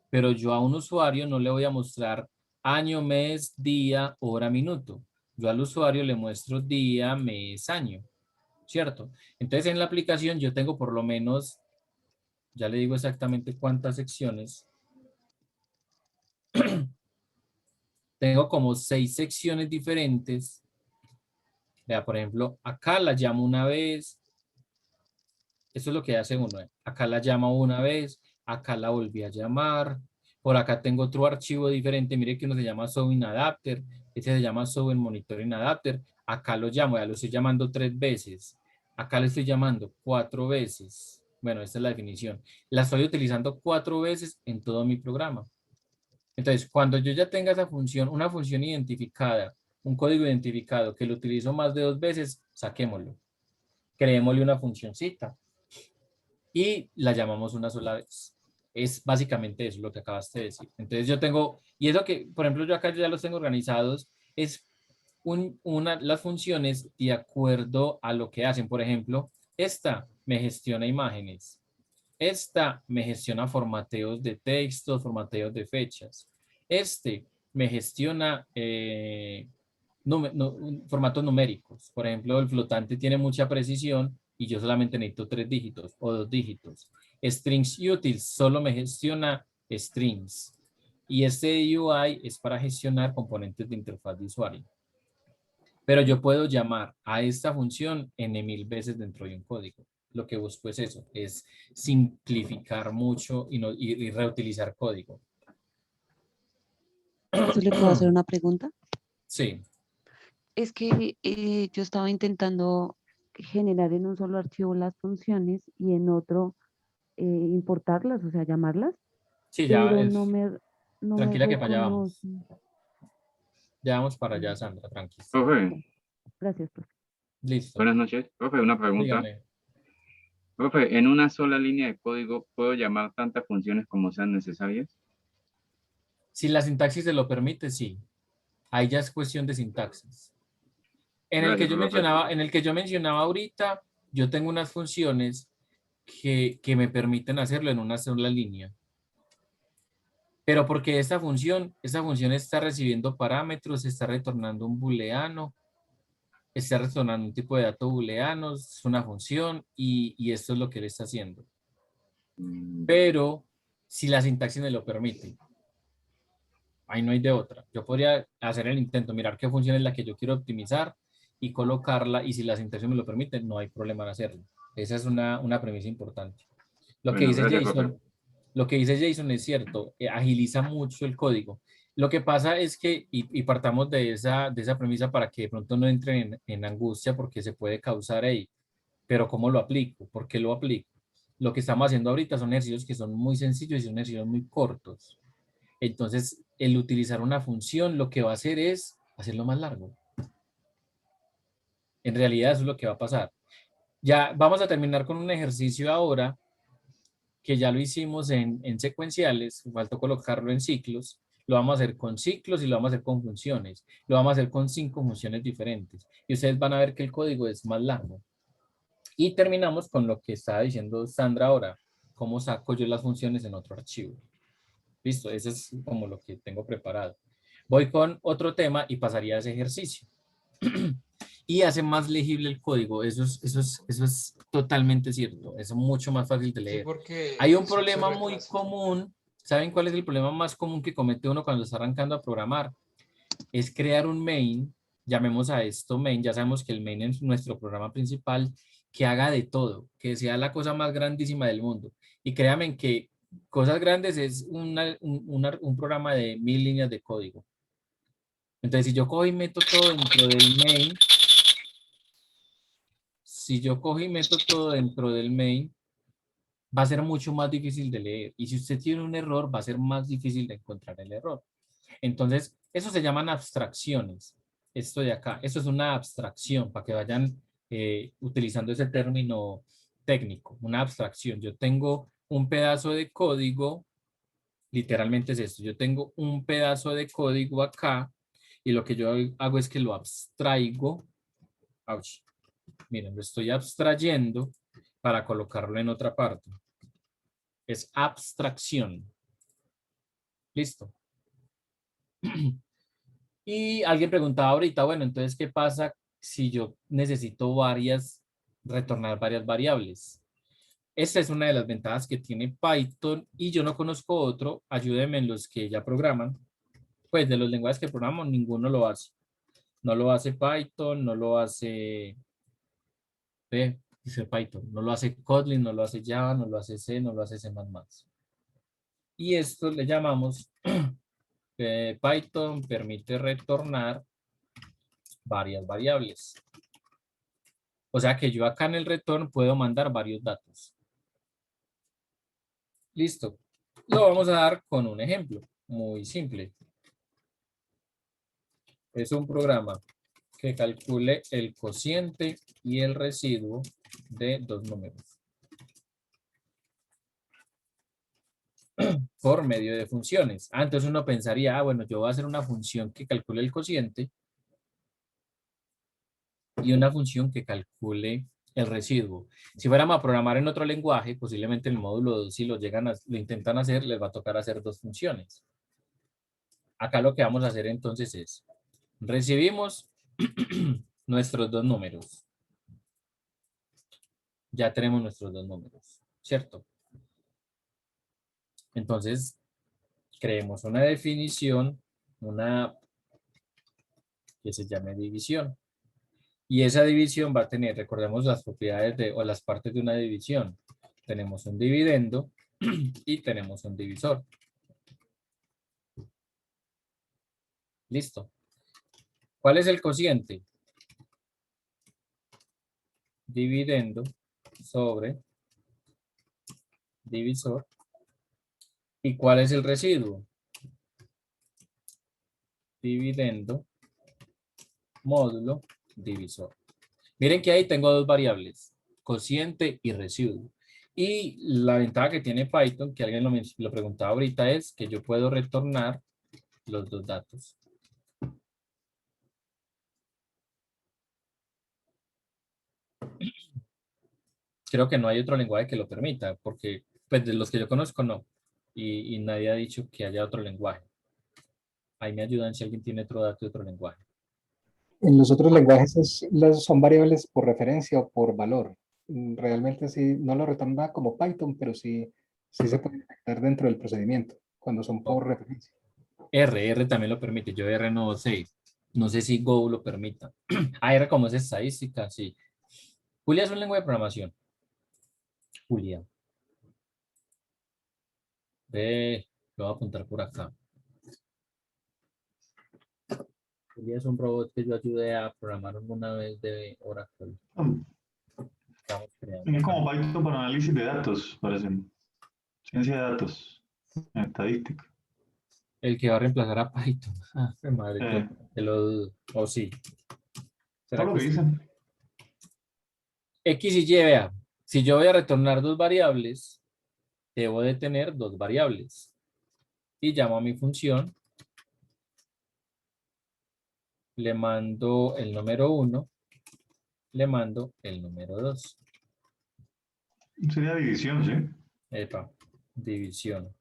Pero yo a un usuario no le voy a mostrar año, mes, día, hora, minuto. Yo al usuario le muestro día, mes, año. ¿Cierto? Entonces en la aplicación yo tengo por lo menos, ya le digo exactamente cuántas secciones. Tengo como 6 secciones diferentes. Vea, por ejemplo, acá la llamo una vez. Eso es lo que hace uno. Acá la llamo una vez, acá la volví a llamar. Por acá tengo otro archivo diferente. Mire que uno se llama Showing Adapter. Este se llama Showing Monitoring Adapter. Acá lo llamo, ya lo estoy llamando 3 veces. Acá le estoy llamando 4 veces. Bueno, esta es la definición. La estoy utilizando 4 veces en todo mi programa. Entonces, cuando yo ya tenga esa función, una función identificada, un código identificado que lo utilizo más de 2 veces, saquémoslo. Creémosle una funcioncita y la llamamos una sola vez. Es básicamente eso lo que acabaste de decir. Entonces yo tengo, y eso que, por ejemplo, yo acá ya los tengo organizados, es las funciones de acuerdo a lo que hacen. Por ejemplo, esta me gestiona imágenes. Esta me gestiona formateos de textos, formateos de fechas. Este me gestiona formatos numéricos. Por ejemplo, el flotante tiene mucha precisión y yo solamente necesito 3 dígitos o 2 dígitos. Strings utils solo me gestiona strings. Y este UI es para gestionar componentes de interfaz de usuario. Pero yo puedo llamar a esta función n.000 veces dentro de un código. Lo que busco es eso, es simplificar mucho y reutilizar código. ¿Yo le puedo hacer una pregunta? Sí. Es que yo estaba intentando generar en un solo archivo las funciones y en otro importarlas, o sea, llamarlas. Sí, ya pero es. No Tranquila me que para allá vamos. reconoce. Ya vamos para allá, Sandra, tranquila. Profe, Gracias, profe. Listo. buenas noches. Profe, una pregunta. Dígame. Profe, en una sola línea de código, ¿puedo llamar tantas funciones como sean necesarias? Si la sintaxis se lo permite, sí. Ahí ya es cuestión de sintaxis. En el que Gracias, yo profe. mencionaba, ahorita, yo tengo unas funciones que me permiten hacerlo en una sola línea. Pero porque esta función está recibiendo parámetros, está retornando un booleano, está retornando un tipo de dato booleano, es una función y esto es lo que él está haciendo. Pero si la sintaxis me lo permite, ahí no hay de otra. Yo podría hacer el intento, mirar qué función es la que yo quiero optimizar y colocarla, y si la sintaxis me lo permite, no hay problema en hacerlo. Esa es una premisa importante. Lo que Bueno, dice gracias, Jason, profe. lo que dice Jason es cierto, agiliza mucho el código. Lo que pasa es que, y partamos de esa premisa para que de pronto no entren en angustia, porque se puede causar ahí. Pero ¿cómo lo aplico? ¿Por qué lo aplico? Lo que estamos haciendo ahorita son ejercicios que son muy sencillos y son ejercicios muy cortos. Entonces, el utilizar una función lo que va a hacer es hacerlo más largo. En realidad eso es lo que va a pasar. Ya vamos a terminar con un ejercicio ahora que ya lo hicimos en secuenciales, faltó colocarlo en ciclos. Lo vamos a hacer con ciclos y lo vamos a hacer con funciones. Lo vamos a hacer con 5 funciones diferentes. Y ustedes van a ver que el código es más largo. Y terminamos con lo que estaba diciendo Sandra ahora. ¿Cómo saco yo las funciones en otro archivo? Listo, eso es como lo que tengo preparado. Voy con otro tema y pasaría a ese ejercicio. Y hace más legible el código. Eso es totalmente cierto. Es mucho más fácil de Sí, leer. porque Hay un se problema muy retrasa. común. ¿Saben cuál es el problema más común que comete uno cuando está arrancando a programar? Es crear un main, llamemos a esto main, ya sabemos que el main es nuestro programa principal, que haga de todo, que sea la cosa más grandísima del mundo. Y créanme que cosas grandes es un programa de 1000 líneas de código. Entonces, si yo cojo y meto todo dentro del main, va a ser mucho más difícil de leer. Y si usted tiene un error, va a ser más difícil de encontrar el error. Entonces, eso se llaman abstracciones. Esto de acá, esto es una abstracción, para que vayan utilizando ese término técnico, una abstracción. Yo tengo un pedazo de código, literalmente es esto, yo tengo un pedazo de código acá, y lo que yo hago es que lo abstraigo. Ouch. Miren, lo estoy abstrayendo para colocarlo en otra parte. Es abstracción. Listo. Y alguien preguntaba ahorita, bueno, entonces, ¿qué pasa si yo necesito retornar varias variables? Esta es una de las ventajas que tiene Python y yo no conozco otro, ayúdenme en los que ya programan. Pues de los lenguajes que programamos, ninguno lo hace. No lo hace Python, no lo hace Python, no lo hace Kotlin, no lo hace Java, no lo hace C, no lo hace C++. Y esto le llamamos Python permite retornar varias variables. O sea que yo acá en el return puedo mandar varios datos. Listo. Lo vamos a dar con un ejemplo muy simple. Es un programa que calcule el cociente y el residuo de dos números por medio de funciones. Entonces uno pensaría, bueno, yo voy a hacer una función que calcule el cociente y una función que calcule el residuo. Si fuéramos a programar en otro lenguaje, posiblemente en el módulo 2, si lo intentan hacer, les va a tocar hacer dos funciones. Acá lo que vamos a hacer entonces es, recibimos nuestros dos números. Ya tenemos nuestros dos números, ¿cierto? Entonces, creemos una definición, que se llame división. Y esa división va a tener, recordemos las propiedades o las partes de una división. Tenemos un dividendo y tenemos un divisor. Listo. ¿Cuál es el cociente? Dividendo sobre divisor. ¿Y cuál es el residuo? dividendo, módulo, divisor. Miren que ahí tengo dos variables, cociente y residuo. Y la ventaja que tiene Python, que alguien lo preguntaba ahorita, es que yo puedo retornar los dos datos. Creo que no hay otro lenguaje que lo permita, porque pues de los que yo conozco no. Y nadie ha dicho que haya otro lenguaje. Ahí me ayudan si alguien tiene otro dato de otro lenguaje. En los otros lenguajes son variables por referencia o por valor. Realmente sí, no lo retorna como Python, pero sí se puede detectar dentro del procedimiento, cuando son por referencia. R también lo permite, yo R no sé. No sé si Go lo permita. R como es estadística, sí. Julia es un lenguaje de programación. Julia. Ve, lo voy a apuntar por acá. Julia es un robot que yo ayudé a programar alguna vez de Oracle. Estamos creando. Es como Python para análisis de datos, parecen. Ciencia de datos. Estadística. El que va a reemplazar a Python. Ah, madre, te lo dudo. O sí. ¿Será Todo lo que sí? dicen. X y Y, vea. Si yo voy a retornar dos variables, debo de tener dos variables. Y llamo a mi función. Le mando el número 1. Le mando el número 2. Sería división, ¿sí? Epa, división.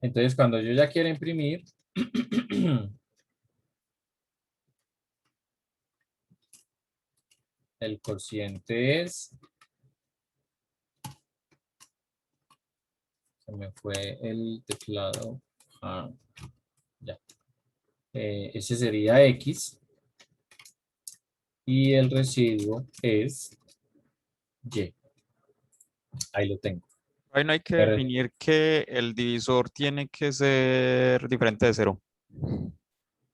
Entonces, cuando yo ya quiero imprimir, el cociente es... Se me fue el teclado. Ah, ya. Ese sería X. Y el residuo es Y. Ahí lo tengo. Ahí no hay que Pero- definir que el divisor tiene que ser diferente de 0.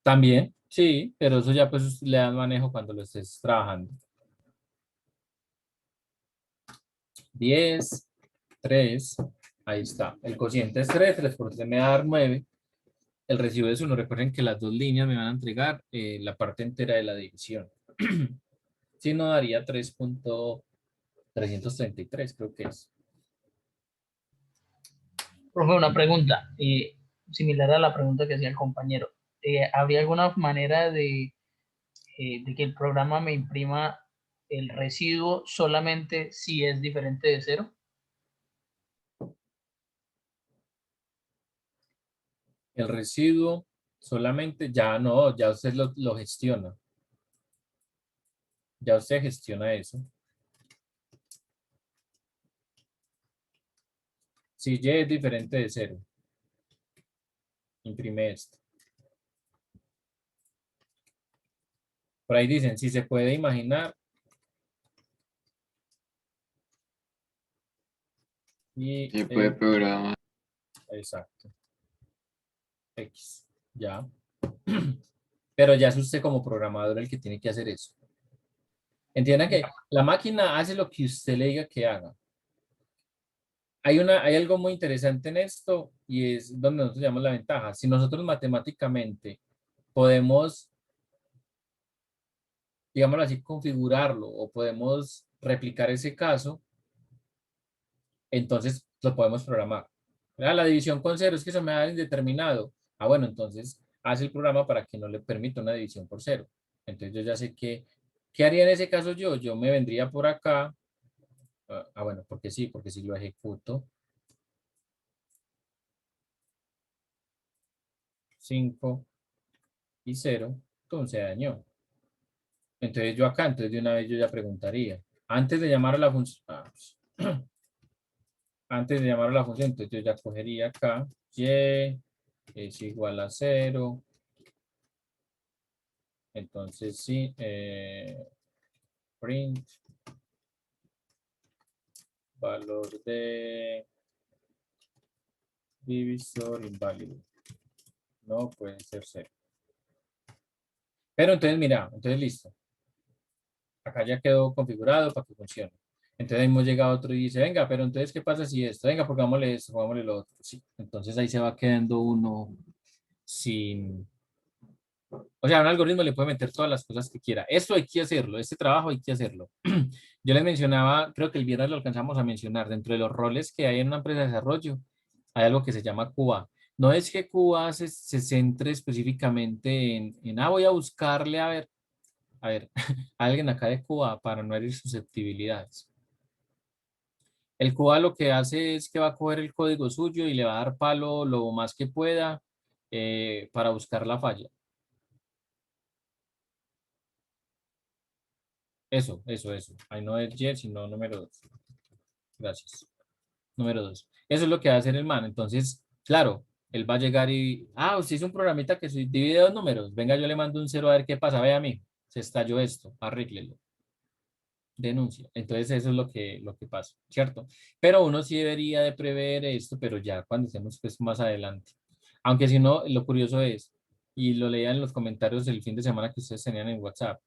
También, sí, pero eso ya pues le dan manejo cuando lo estés trabajando. 10, 3, ahí está. El cociente es 3, 3 por 3 me va a dar 9. El residuo es 1. Recuerden que las dos líneas me van a entregar la parte entera de la división. Si no, daría 3.333, creo que es. Profe, una pregunta, similar a la pregunta que hacía el compañero. ¿Habría alguna manera de que el programa me imprima el residuo solamente si es diferente de 0? El residuo solamente, ya no, ya usted lo gestiona. Ya usted gestiona eso. Si Y es diferente de 0, imprime esto. Por ahí dicen, si se puede imaginar. Y Se puede programar. Exacto. X, ya. Pero ya es usted como programador el que tiene que hacer eso. Entienda que la máquina hace lo que usted le diga que haga. Hay algo muy interesante en esto y es donde nosotros llamamos la ventaja. Si nosotros matemáticamente podemos, digámoslo así, configurarlo o podemos replicar ese caso, entonces lo podemos programar. La división con 0 es que eso me da indeterminado. Ah, bueno, entonces hace el programa para que no le permita una división por 0. Entonces yo ya sé ¿qué haría en ese caso yo? Yo me vendría por acá. Bueno, porque si lo ejecuto. 5 y 0, entonces se dañó. Entonces yo acá, de una vez yo ya preguntaría. Antes de llamar a la función, entonces yo ya cogería acá, y es igual a 0. Entonces sí, print valor de divisor inválido. No puede ser 0. Pero entonces mira, entonces listo. Acá ya quedó configurado para que funcione. Entonces hemos llegado otro y dice, venga, pero entonces ¿qué pasa si esto? Venga, pongámosle esto, pongámosle lo otro. Sí. Entonces ahí se va quedando uno sin O sea, un algoritmo le puede meter todas las cosas que quiera. Esto hay que hacerlo, este trabajo hay que hacerlo. Yo les mencionaba, creo que el viernes lo alcanzamos a mencionar, dentro de los roles que hay en una empresa de desarrollo, hay algo que se llama QA. No es que QA se centre específicamente voy a buscarle a ver, a alguien acá de QA para no herir susceptibilidades. El QA lo que hace es que va a coger el código suyo y le va a dar palo lo más que pueda para buscar la falla. Eso. Ahí no es Jet, sino número 2. Gracias. Número 2. Eso es lo que va a hacer el man. Entonces, claro, él va a llegar y, usted hizo un programita que divide dos números. Venga, yo le mando un 0 a ver qué pasa. Vea a mí, se estalló esto, arréglelo. Denuncia. Entonces, eso es lo que pasa, ¿cierto? Pero uno sí debería de prever esto, pero ya cuando estemos pues, más adelante. Aunque si no, lo curioso es, y lo leía en los comentarios el fin de semana que ustedes tenían en WhatsApp.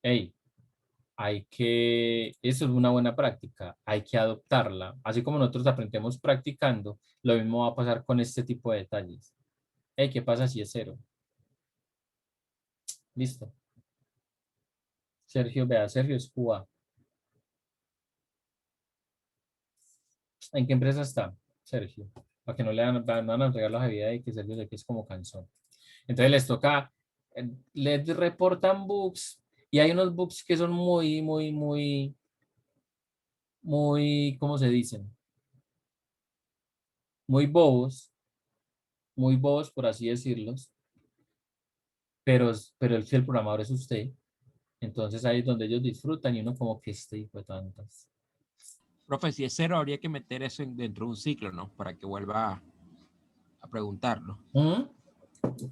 Hey, eso es una buena práctica, hay que adoptarla. Así como nosotros aprendemos practicando, lo mismo va a pasar con este tipo de detalles. Hey, ¿qué pasa si es 0? Listo. Sergio, vea, Sergio es QA. ¿En qué empresa está, Sergio? Para que no le van a entregar la vida y que Sergio se que es como cansón. Entonces les toca, les reportan bugs y hay unos bugs que son muy, ¿cómo se dicen? Muy bobos por así decirlos, pero el programador es usted. Entonces ahí es donde ellos disfrutan y uno como que hijo de tantas. Profe, si es 0, habría que meter eso dentro de un ciclo, ¿no? Para que vuelva a preguntarlo.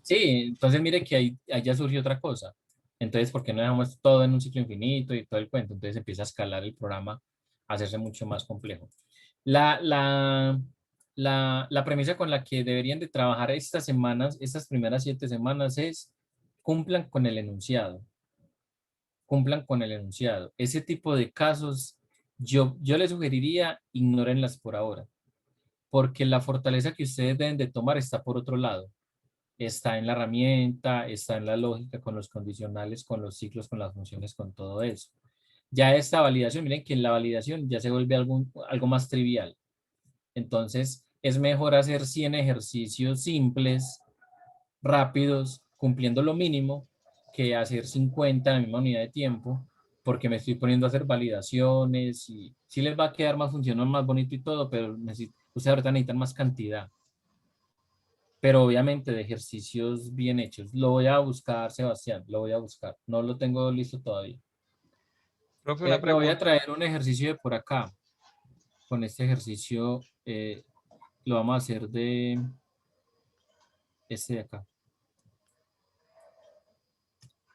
Sí, entonces mire que ahí ya surgió otra cosa. Entonces, ¿por qué no dejamos todo en un ciclo infinito y todo el cuento? Entonces empieza a escalar el programa, a hacerse mucho más complejo. La premisa con la que deberían de trabajar estas primeras 7 semanas es cumplan con el enunciado. Cumplan con el enunciado. Ese tipo de casos, yo les sugeriría, ignórenlas por ahora, porque la fortaleza que ustedes deben de tomar está por otro lado. Está en la herramienta, está en la lógica, con los condicionales, con los ciclos, con las funciones, con todo eso. Ya esta validación, miren que en la validación ya se vuelve algo más trivial. Entonces, es mejor hacer 100 ejercicios simples, rápidos, cumpliendo lo mínimo, que hacer 50 en la misma unidad de tiempo, porque me estoy poniendo a hacer validaciones y sí les va a quedar más funcional, más bonito y todo, pero ustedes ahorita necesitan más cantidad. Pero obviamente de ejercicios bien hechos. Lo voy a buscar, Sebastián, lo voy a buscar. No lo tengo listo todavía. Profe, una Le voy a pregunta. traer un ejercicio de por acá. Con este ejercicio lo vamos a hacer de este de acá.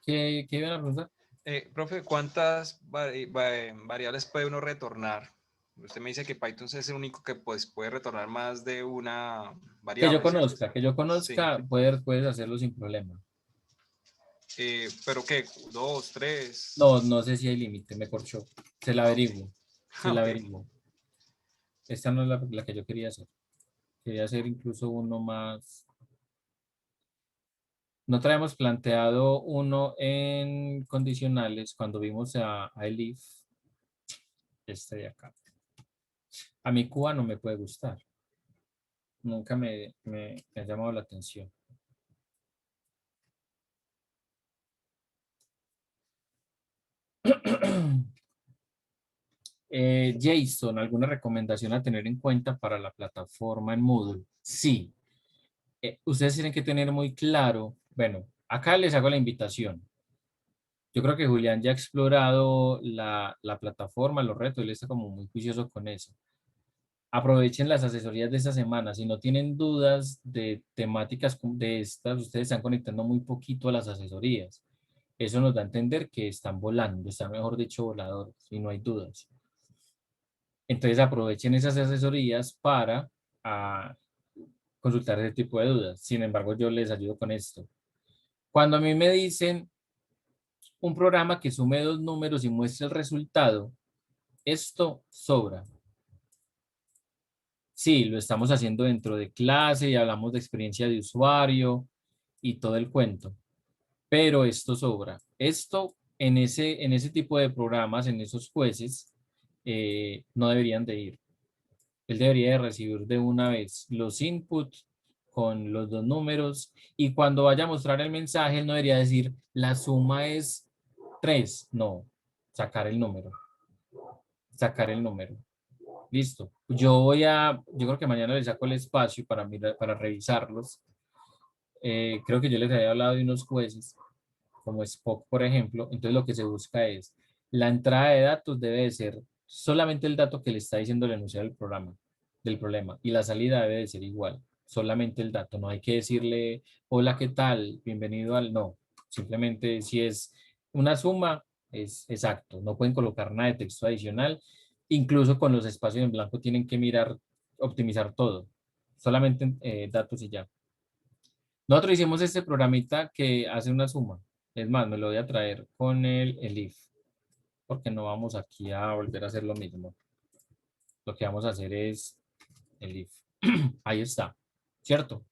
¿Qué iban a preguntar? Profe, ¿cuántas variables puede uno retornar? Usted me dice que Python es el único que pues, puede retornar más de una variable. Que yo conozca, sí. Puedes hacerlo sin problema. ¿Pero qué? ¿2, 3? No sé si hay límite, me corchó. Se la averiguo. Averiguo. Esta no es la que yo quería hacer. Quería hacer incluso uno más. No traemos planteado uno en condicionales cuando vimos a Elif. Este de acá. A mi QA no me puede gustar. Nunca me ha llamado la atención. Jason, ¿alguna recomendación a tener en cuenta para la plataforma en Moodle? Sí. Ustedes tienen que tener muy claro, bueno, acá les hago la invitación. Yo creo que Julián ya ha explorado la plataforma, los retos, él está como muy juicioso con eso. Aprovechen las asesorías de esta semana. Si no tienen dudas de temáticas de estas, ustedes están conectando muy poquito a las asesorías. Eso nos da a entender que están volando, están mejor dicho voladores y no hay dudas. Entonces aprovechen esas asesorías para consultar ese tipo de dudas. Sin embargo, yo les ayudo con esto. Cuando a mí me dicen un programa que sume 2 números y muestre el resultado, esto sobra. Sí, lo estamos haciendo dentro de clase y hablamos de experiencia de usuario y todo el cuento. Pero esto sobra. Esto en ese tipo de programas, en esos jueces, no deberían de ir. Él debería de recibir de una vez los inputs con los dos números y cuando vaya a mostrar el mensaje, él no debería decir la suma es 3. No, sacar el número. Sacar el número. Listo. Yo creo que mañana les saco el espacio para revisarlos. Creo que yo les había hablado de unos jueces, como Spock, por ejemplo. Entonces lo que se busca es, la entrada de datos debe de ser solamente el dato que le está diciendo el enunciado del problema. Y la salida debe de ser igual, solamente el dato. No hay que decirle, hola, ¿qué tal? Bienvenido al... No, simplemente si es una suma, es exacto. No pueden colocar nada de texto adicional. Incluso con los espacios en blanco tienen que mirar, optimizar todo. Solamente datos y ya. Nosotros hicimos este programita que hace una suma. Es más, me lo voy a traer con el if. Porque no vamos aquí a volver a hacer lo mismo. Lo que vamos a hacer es el if. Ahí está, ¿cierto?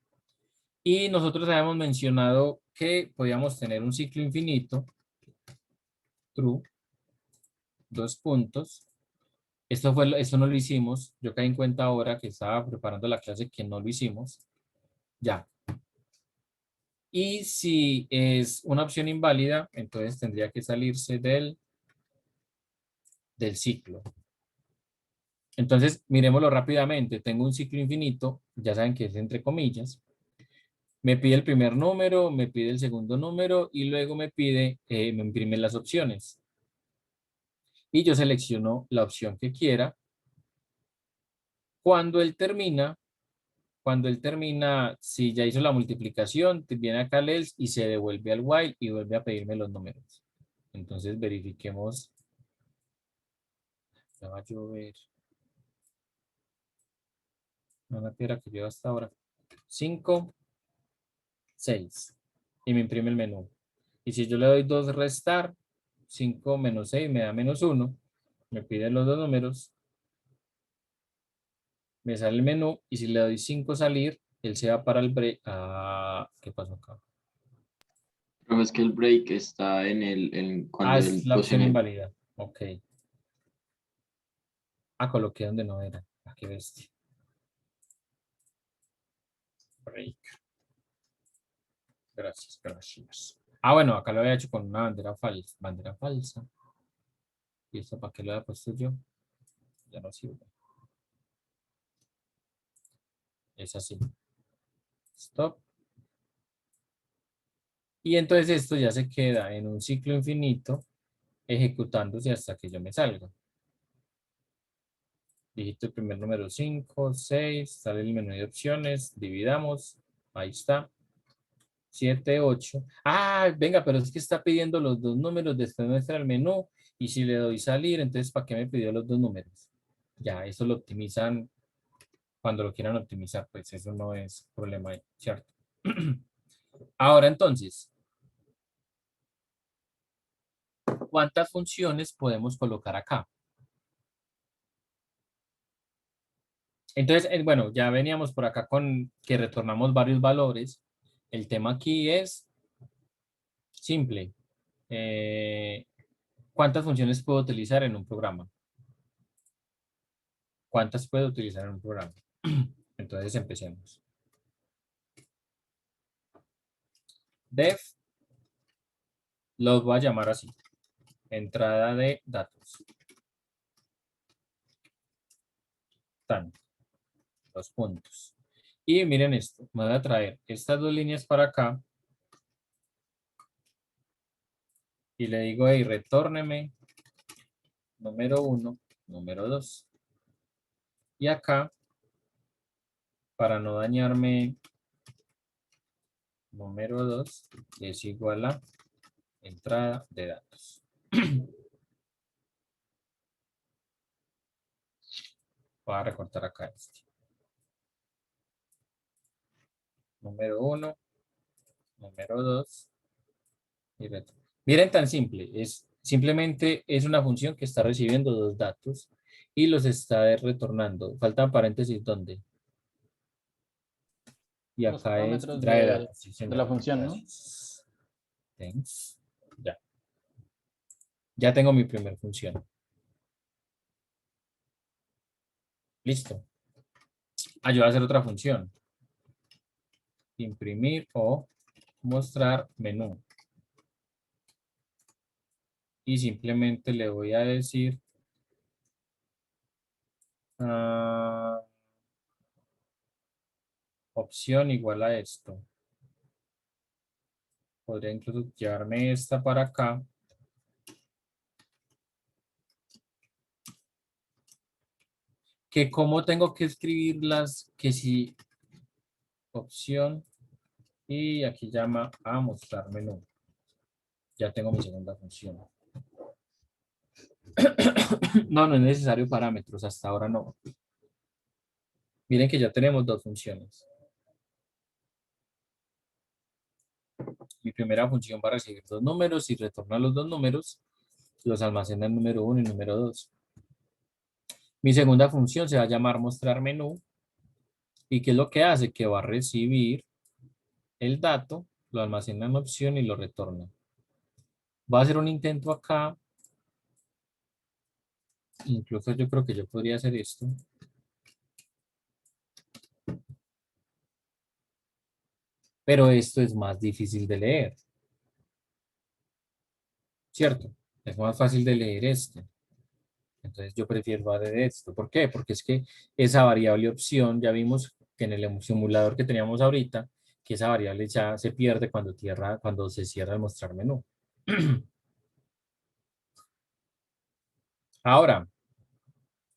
Y nosotros habíamos mencionado que podíamos tener un ciclo infinito. True. 2 puntos. Esto no lo hicimos. Yo caí en cuenta ahora que estaba preparando la clase que no lo hicimos. Ya. Y si es una opción inválida, entonces tendría que salirse del ciclo. Entonces, miremoslo rápidamente. Tengo un ciclo infinito, ya saben que es entre comillas. Me pide el primer número, me pide el segundo número y luego me imprime las opciones. Y yo selecciono la opción que quiera. Cuando él termina, si ya hizo la multiplicación, viene acá el else y se devuelve al while y vuelve a pedirme los números. Entonces verifiquemos. Ya va a llover. Una piedra que lleva hasta ahora. 5, 6. Y me imprime el menú. Y si yo le doy 2 restar, 5 menos 6 me da menos 1. Me pide los dos números. Me sale el menú. Y si le doy 5 salir, él se va para el break. ¿Qué pasó acá? Pero es que el break está cuando Es la opción inválida. Ok. Coloqué donde no era. Qué bestia. Break. Gracias. Bueno, acá lo había hecho con una bandera falsa. ¿Y esto para qué lo había puesto yo? Ya no sirve. Es así. Stop. Y entonces esto ya se queda en un ciclo infinito ejecutándose hasta que yo me salga. Digito el primer número 5, 6, sale el menú de opciones, dividamos, ahí está. 7, 8. Venga, pero es que está pidiendo los dos números, después muestra el menú y si le doy salir, entonces ¿para qué me pidió los dos números? Ya, eso lo optimizan cuando lo quieran optimizar, pues eso no es problema, ¿cierto? Ahora entonces, ¿cuántas funciones podemos colocar acá? Entonces, bueno, ya veníamos por acá con que retornamos varios valores. El tema aquí es simple. ¿Cuántas funciones puedo utilizar en un programa? ¿Cuántas puedo utilizar en un programa? Entonces empecemos. Def, los voy a llamar así. Entrada de datos. Tan. 2 puntos. Y miren esto. Me voy a traer estas dos líneas para acá. Y le digo, hey, retórneme número 1, número 2. Y acá, para no dañarme, número 2 es igual a entrada de datos. Voy a recortar acá este. Número 1, número 2. Y miren tan simple, simplemente es una función que está recibiendo dos datos y los está retornando. Faltan paréntesis, ¿dónde? Y Los acá es parámetros trae datos. Sí, de señor. la función, ¿no? Gracias. Thanks. Ya. Ya tengo mi primera función. Listo. Yo voy a hacer otra función. Imprimir o mostrar menú. Y simplemente le voy a decir opción igual a esto. Podría incluso llevarme esta para acá. Que cómo tengo que escribirlas, que si opción y aquí llama a mostrar menú. Ya tengo mi segunda función. No es necesario parámetros, hasta ahora no. Miren que ya tenemos dos funciones. Mi primera función va a recibir dos números y retorna los dos números. Los almacena en número 1 y número 2. Mi segunda función se va a llamar mostrar menú. ¿Y qué es lo que hace? Que va a recibir el dato, lo almacena en opción y lo retorna. Va a hacer un intento acá. Incluso yo creo que yo podría hacer esto. Pero esto es más difícil de leer. ¿Cierto? Es más fácil de leer esto. Entonces yo prefiero hacer esto. ¿Por qué? Porque es que esa variable opción, ya vimos que en el simulador que teníamos ahorita, que esa variable ya se pierde cuando se cierra el mostrar menú. Ahora,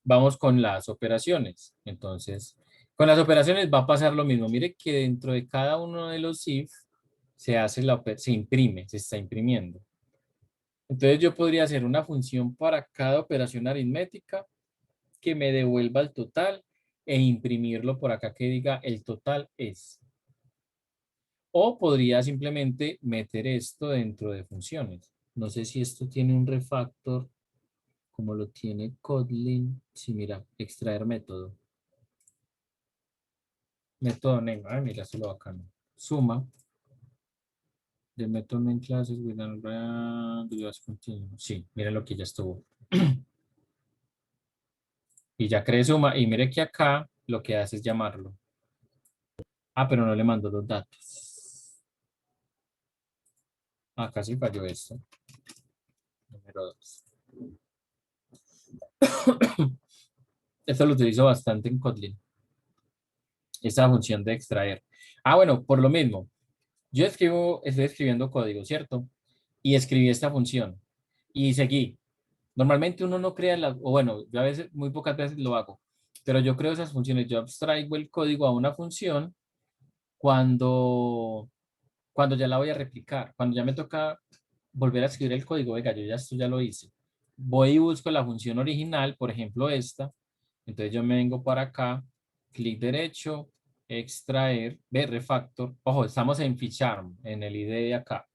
vamos con las operaciones. Entonces, con las operaciones va a pasar lo mismo. Mire que dentro de cada uno de los if se imprime, se está imprimiendo. Entonces yo podría hacer una función para cada operación aritmética que me devuelva el total e imprimirlo por acá que diga el total es. O podría simplemente meter esto dentro de funciones. No sé si esto tiene un refactor como lo tiene Kotlin. Sí, mira, extraer método. Método name. Ay, mira, esto lo bacano. Suma. De método name classes with an continue. Sí, mira lo que ya estuvo. Y ya creé suma. Y mire que acá lo que hace es llamarlo. Pero no le mando los datos. Acá sí falló esto. Número 2. Esto lo utilizo bastante en Kotlin. Esta función de extraer. Bueno, por lo mismo. Yo estoy escribiendo código, ¿cierto? Y escribí esta función. Y seguí. Normalmente uno no crea o bueno, yo a veces, muy pocas veces lo hago. Pero yo creo esas funciones. Yo abstraigo el código a una función cuando ya la voy a replicar. Cuando ya me toca volver a escribir el código, venga, esto ya lo hice. Voy y busco la función original, por ejemplo esta. Entonces yo me vengo para acá, clic derecho, extraer, refactor. Ojo, estamos en Ficharm, en el ID de acá.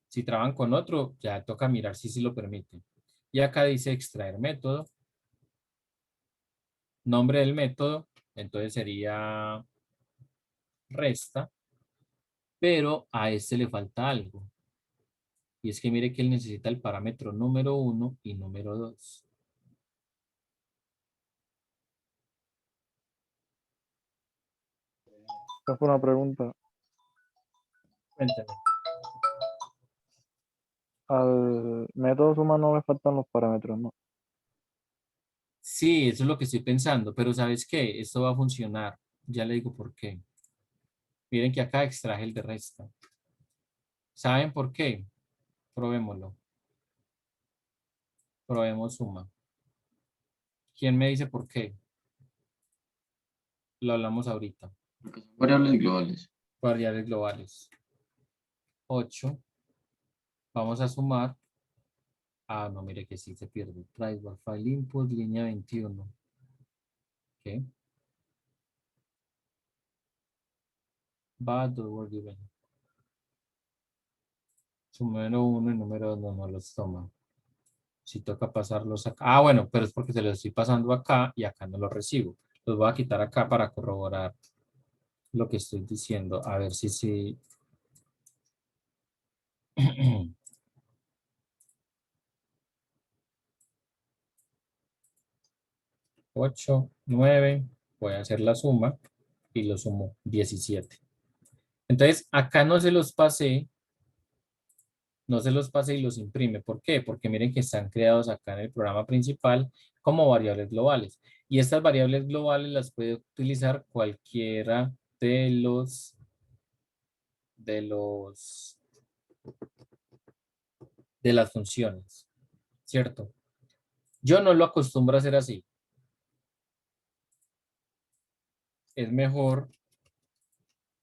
Si trabajan con otro, ya toca mirar si lo permite. Y acá dice extraer método. Nombre del método, entonces sería resta. Pero a este le falta algo. Y es que mire que él necesita el parámetro número 1 y número 2. Esta fue una pregunta. Cuéntame. Al método suma no me faltan los parámetros, ¿no? Sí, eso es lo que estoy pensando, pero ¿sabes qué? Esto va a funcionar. Ya le digo por qué. Miren que acá extraje el de resta. ¿Saben por qué? Probémoslo. Probemos suma. ¿Quién me dice por qué? Lo hablamos ahorita. Variables globales. Variables globales. 8. Vamos a sumar. No, mire que sí se pierde. Try war file input, línea 21. ¿Qué? Bad word given. Su número 1 y número 2 no los toma. Si toca pasarlos acá. Bueno, pero es porque se los estoy pasando acá y acá no los recibo. Los voy a quitar acá para corroborar lo que estoy diciendo. A ver si sí. 8, 9, voy a hacer la suma y lo sumo 17. Entonces, acá no se los pasé y los imprime. ¿Por qué? Porque miren que están creados acá en el programa principal como variables globales. Y estas variables globales las puede utilizar cualquiera de las funciones, ¿cierto? Yo no lo acostumbro a hacer así. Es mejor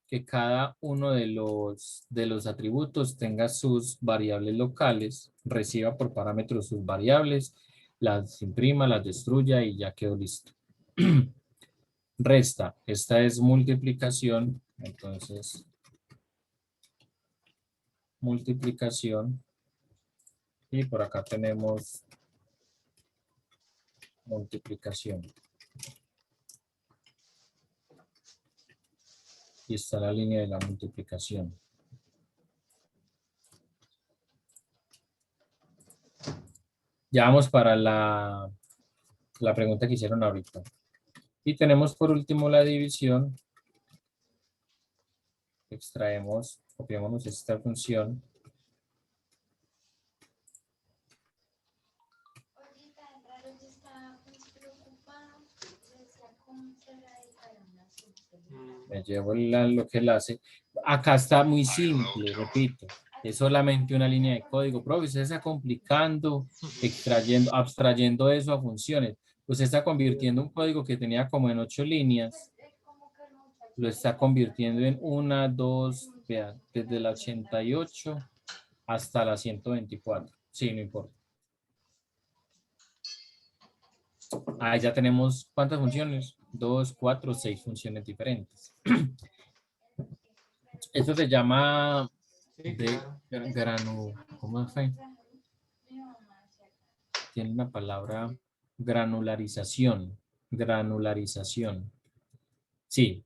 que cada uno de los atributos tenga sus variables locales, reciba por parámetros sus variables, las imprima, las destruya y ya quedó listo. Resta, esta es multiplicación, entonces multiplicación y por acá tenemos multiplicación. Y está la línea de la multiplicación. Ya vamos para la pregunta que hicieron ahorita. Y tenemos por último la división. Extraemos, copiamos esta función. Me llevo lo que él hace. Acá está muy simple, repito. Es solamente una línea de código. Profe, usted está complicando, abstrayendo eso a funciones. Usted está convirtiendo un código que tenía como en 8 líneas. Lo está convirtiendo en 1, 2, vean, desde la 88 hasta la 124. Sí, no importa. Ahí ya tenemos, ¿cuántas funciones? 2, 4, 6 funciones diferentes. Esto se llama ¿cómo fue? Tiene una palabra granularización. Granularización. Sí.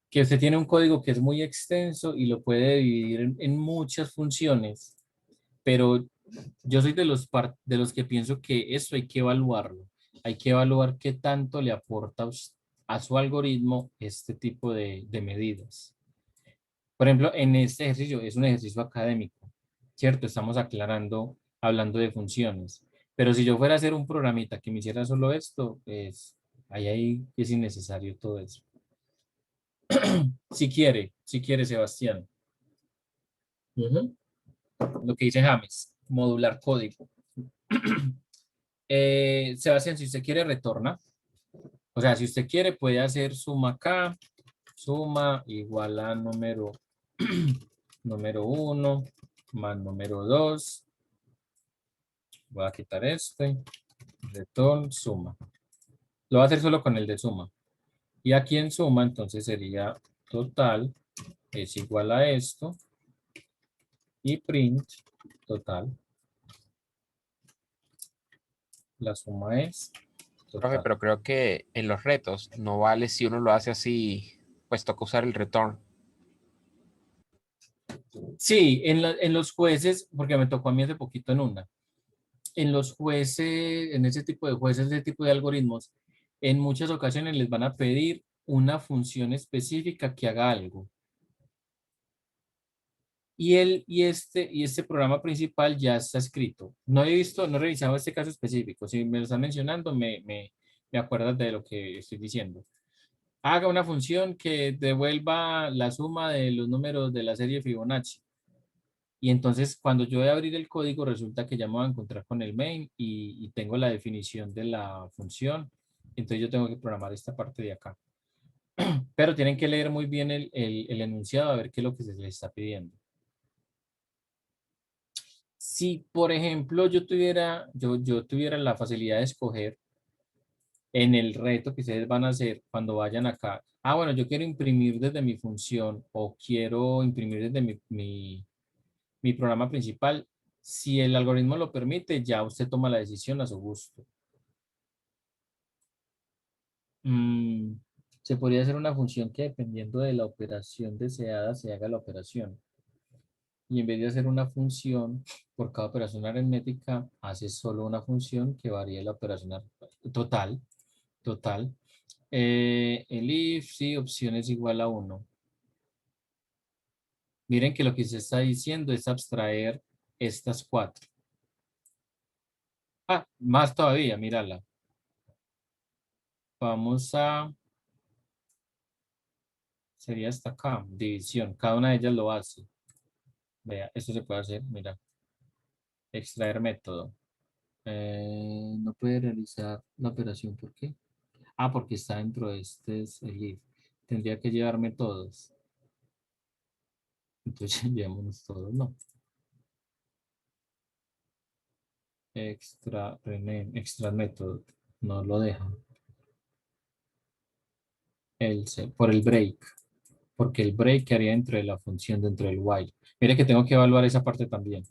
Que usted tiene un código que es muy extenso y lo puede dividir en muchas funciones, pero yo soy de los que pienso que esto hay que evaluarlo. Hay que evaluar qué tanto le aporta a su algoritmo este tipo de medidas. Por ejemplo, en este ejercicio es un ejercicio académico, ¿cierto? Estamos hablando de funciones. Pero si yo fuera a hacer un programita que me hiciera solo esto, pues ahí es innecesario todo eso. Si quiere, Sebastián. Lo que dice James, modular código. Sebastián, si usted quiere, retorna. O sea, si usted quiere, puede hacer suma acá, suma igual a número 1 más número 2. Voy a quitar este. Return, suma. Lo va a hacer solo con el de suma. Y aquí en suma, entonces sería total es igual a esto. Y print total. La suma es total. Profe, pero creo que en los retos no vale si uno lo hace así, pues toca usar el return. Sí, en los jueces, porque me tocó a mí hace poquito en una. En los jueces, en ese tipo de jueces, ese tipo de algoritmos, en muchas ocasiones les van a pedir una función específica que haga algo. Y este programa principal ya está escrito. No he revisado este caso específico. Si me lo están mencionando, me acuerdas de lo que estoy diciendo. Haga una función que devuelva la suma de los números de la serie Fibonacci. Y entonces cuando yo voy a abrir el código, resulta que ya me voy a encontrar con el main y tengo la definición de la función. Entonces yo tengo que programar esta parte de acá. Pero tienen que leer muy bien el enunciado a ver qué es lo que se les está pidiendo. Si, por ejemplo, yo tuviera la facilidad de escoger en el reto que ustedes van a hacer cuando vayan acá. Bueno, yo quiero imprimir desde mi función o quiero imprimir desde mi programa principal. Si el algoritmo lo permite, ya usted toma la decisión a su gusto. Se podría hacer una función que dependiendo de la operación deseada se haga la operación. Y en vez de hacer una función por cada operación aritmética, hace solo una función que varía la operación total. El if, sí, opción es igual a 1. Miren que lo que se está diciendo es abstraer estas 4. Ah, más todavía, mírala. Vamos a... Sería hasta acá, división. Cada una de ellas lo hace. Vea, esto se puede hacer, mira. Extraer método. No puede realizar la operación, ¿por qué? Ah, porque está dentro de este es el if. Tendría que llevarme todos. Entonces llevémonos todos, ¿no? Extra método. No lo deja. Por el break. Porque el break quedaría dentro de la función, dentro del while. Mire que tengo que evaluar esa parte también.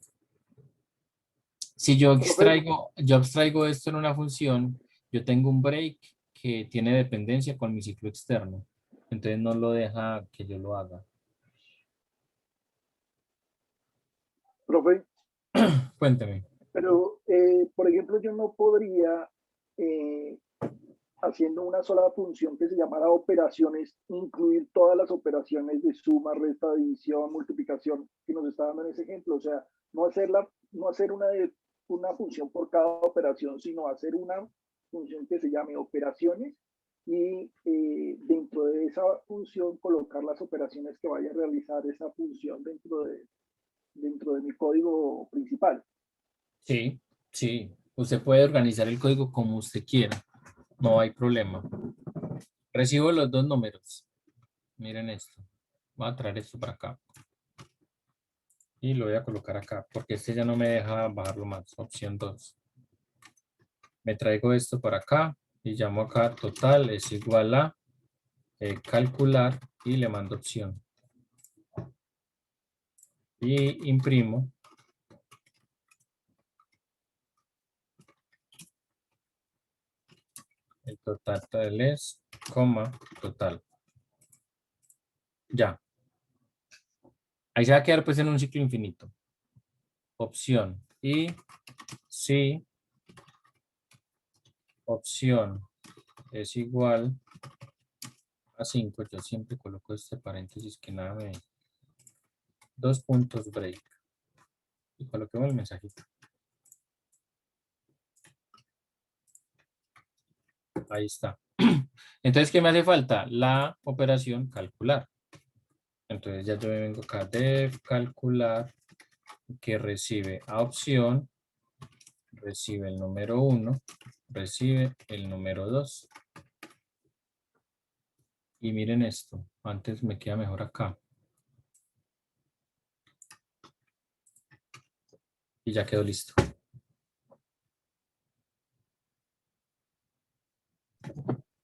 Si yo abstraigo esto en una función, yo tengo un break que tiene dependencia con mi ciclo externo. Entonces no lo deja que yo lo haga. Profe. Cuénteme. Pero, por ejemplo, yo no podría, haciendo una sola función que se llamara operaciones, incluir todas las operaciones de suma, resta, división, multiplicación que nos está dando en ese ejemplo. O sea, no hacer una función por cada operación, sino hacer una función que se llame operaciones y dentro de esa función colocar las operaciones que vaya a realizar esa función dentro de mi código principal. Sí, sí. Usted puede organizar el código como usted quiera. No hay problema. Recibo los dos números. Miren esto. Voy a traer esto para acá. Y lo voy a colocar acá, porque este ya no me deja bajarlo más. Opción 2. Me traigo esto para acá y llamo acá total es igual a calcular y le mando opción. Y imprimo. El total es, coma, total. Ya. Ahí se va a quedar pues en un ciclo infinito. Opción. Y si opción es igual a 5, yo siempre coloco este paréntesis que nada me... 2 puntos break. Y coloquemos el mensajito. Ahí está. Entonces, ¿qué me hace falta? La operación calcular. Entonces ya yo me vengo acá de calcular que recibe a opción, recibe el número 1, recibe el número 2. Y miren esto, antes me queda mejor acá. Y ya quedó listo.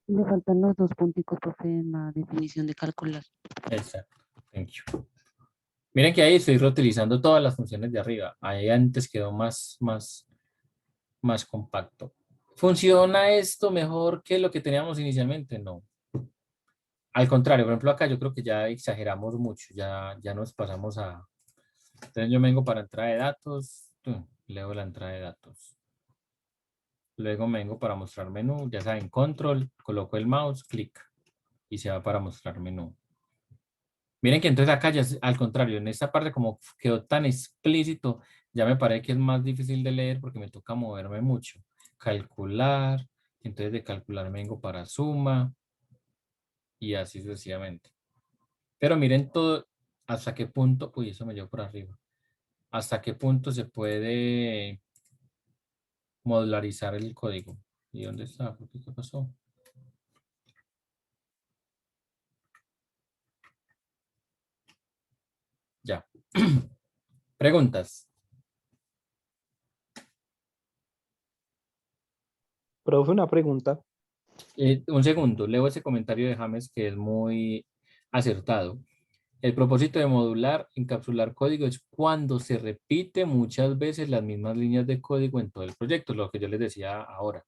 Le faltan los 2 punticos, profe, en la definición de calcular. Exacto. Thank you. Miren que ahí estoy reutilizando todas las funciones de arriba. Ahí antes quedó más compacto. ¿Funciona esto mejor que lo que teníamos inicialmente? No. Al contrario, por ejemplo, acá yo creo que ya exageramos mucho. Ya nos pasamos a... Entonces yo vengo para entrada de datos. Leo la entrada de datos. Luego me vengo para mostrar menú. Ya saben, control, coloco el mouse, clic. Y se va para mostrar menú. Miren que entonces acá ya al contrario, en esta parte como quedó tan explícito, ya me parece que es más difícil de leer porque me toca moverme mucho. Calcular, entonces de calcular me vengo para suma y así sucesivamente. Pero miren todo, hasta qué punto, uy, eso me llevó por arriba. Hasta qué punto se puede modularizar el código. ¿Y dónde está? ¿Por qué pasó? Ya. Preguntas. Profe, una pregunta. Un segundo, leo ese comentario de James que es muy acertado. El propósito de modular, encapsular código es cuando se repite muchas veces las mismas líneas de código en todo el proyecto, lo que yo les decía ahora.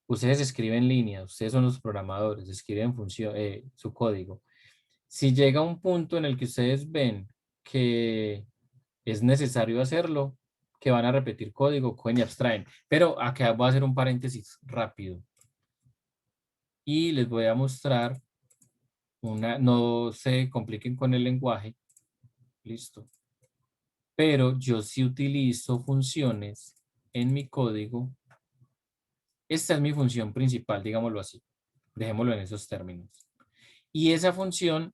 Ustedes escriben líneas, ustedes son los programadores, escriben su código. Si llega un punto en el que ustedes ven que es necesario hacerlo, que van a repetir código, cogen y abstraen. Pero acá voy a hacer un paréntesis rápido. Y les voy a mostrar no se compliquen con el lenguaje. Listo. Pero yo sí utilizo funciones en mi código. Esta es mi función principal, digámoslo así. Dejémoslo en esos términos. Y esa función,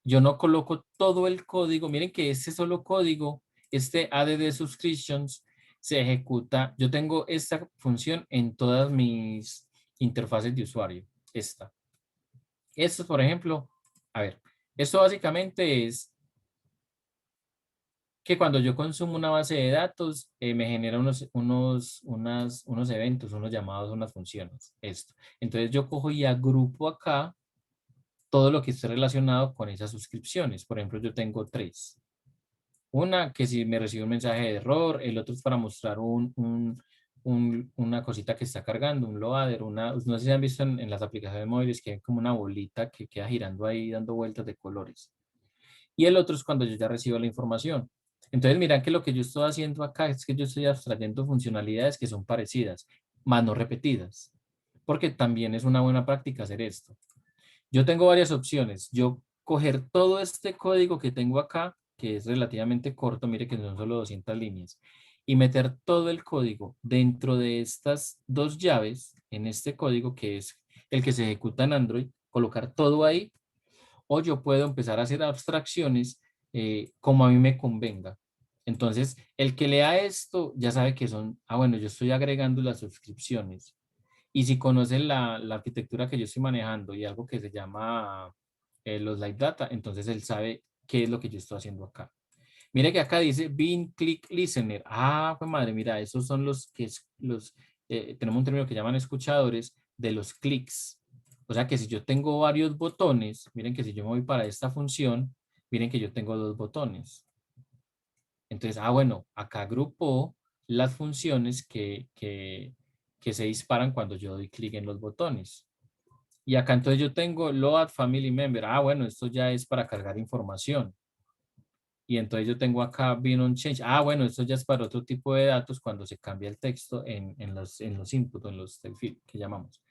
yo no coloco todo el código. Miren que este solo código, este add subscriptions, se ejecuta. Yo tengo esta función en todas mis interfaces de usuario. Esto, por ejemplo, a ver, esto básicamente es que cuando yo consumo una base de datos, me genera unos eventos, unos llamados, unas funciones. Entonces yo cojo y agrupo acá todo lo que esté relacionado con esas suscripciones. Por ejemplo, yo tengo 3. Una que si me recibe un mensaje de error, el otro es para mostrar una cosita que está cargando, un loader, no sé si han visto en las aplicaciones móviles que hay como una bolita que queda girando ahí dando vueltas de colores. Y el otro es cuando yo ya recibo la información. Entonces, miran que lo que yo estoy haciendo acá es que yo estoy abstrayendo funcionalidades que son parecidas, más no repetidas, porque también es una buena práctica hacer esto. Yo tengo varias opciones. Yo coger todo este código que tengo acá, que es relativamente corto, mire que son solo 200 líneas, y meter todo el código dentro de estas 2 llaves, en este código que es el que se ejecuta en Android, colocar todo ahí, o yo puedo empezar a hacer abstracciones como a mí me convenga. Entonces, el que lea esto ya sabe que son, bueno, yo estoy agregando las suscripciones. Y si conocen la arquitectura que yo estoy manejando y algo que se llama los live data, entonces él sabe qué es lo que yo estoy haciendo acá. Mire que acá dice bin click listener. Pues madre, mira, esos son tenemos un término que llaman escuchadores de los clics. O sea que si yo tengo varios botones, miren que si yo me voy para esta función, miren que yo tengo 2 botones. Entonces, bueno, acá agrupo las funciones que se disparan cuando yo doy clic en los botones. Y acá entonces yo tengo load family member. Bueno, esto ya es para cargar información. Y entonces yo tengo acá bin on change. Bueno, esto ya es para otro tipo de datos cuando se cambia el texto en los inputs, en los field que llamamos.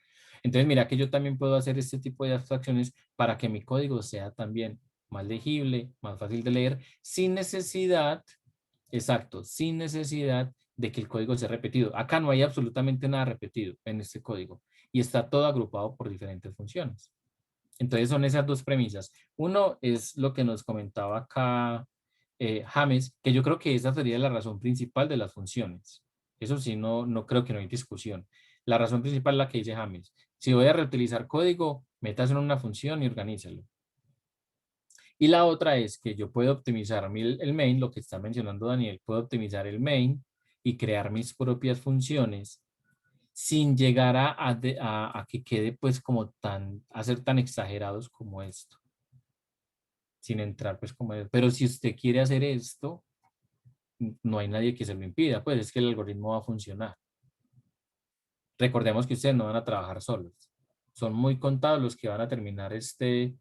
Entonces mira que yo también puedo hacer este tipo de abstracciones para que mi código sea también más legible, más fácil de leer, sin necesidad, sin necesidad de que el código sea repetido. Acá no hay absolutamente nada repetido en este código y está todo agrupado por diferentes funciones. Entonces son esas 2 premisas. Uno es lo que nos comentaba acá James, que yo creo que esa sería la razón principal de las funciones. Eso sí, no creo que no hay discusión. La razón principal es la que dice James. Si voy a reutilizar código, metas en una función y organízalo. Y la otra es que yo puedo optimizar el main, lo que está mencionando Daniel, puedo optimizar el main y crear mis propias funciones sin llegar a que quede pues como a ser tan exagerados como esto. Sin entrar pues como... Pero si usted quiere hacer esto, no hay nadie que se lo impida, pues es que el algoritmo va a funcionar. Recordemos que ustedes no van a trabajar solos. Son muy contados los que van a terminar este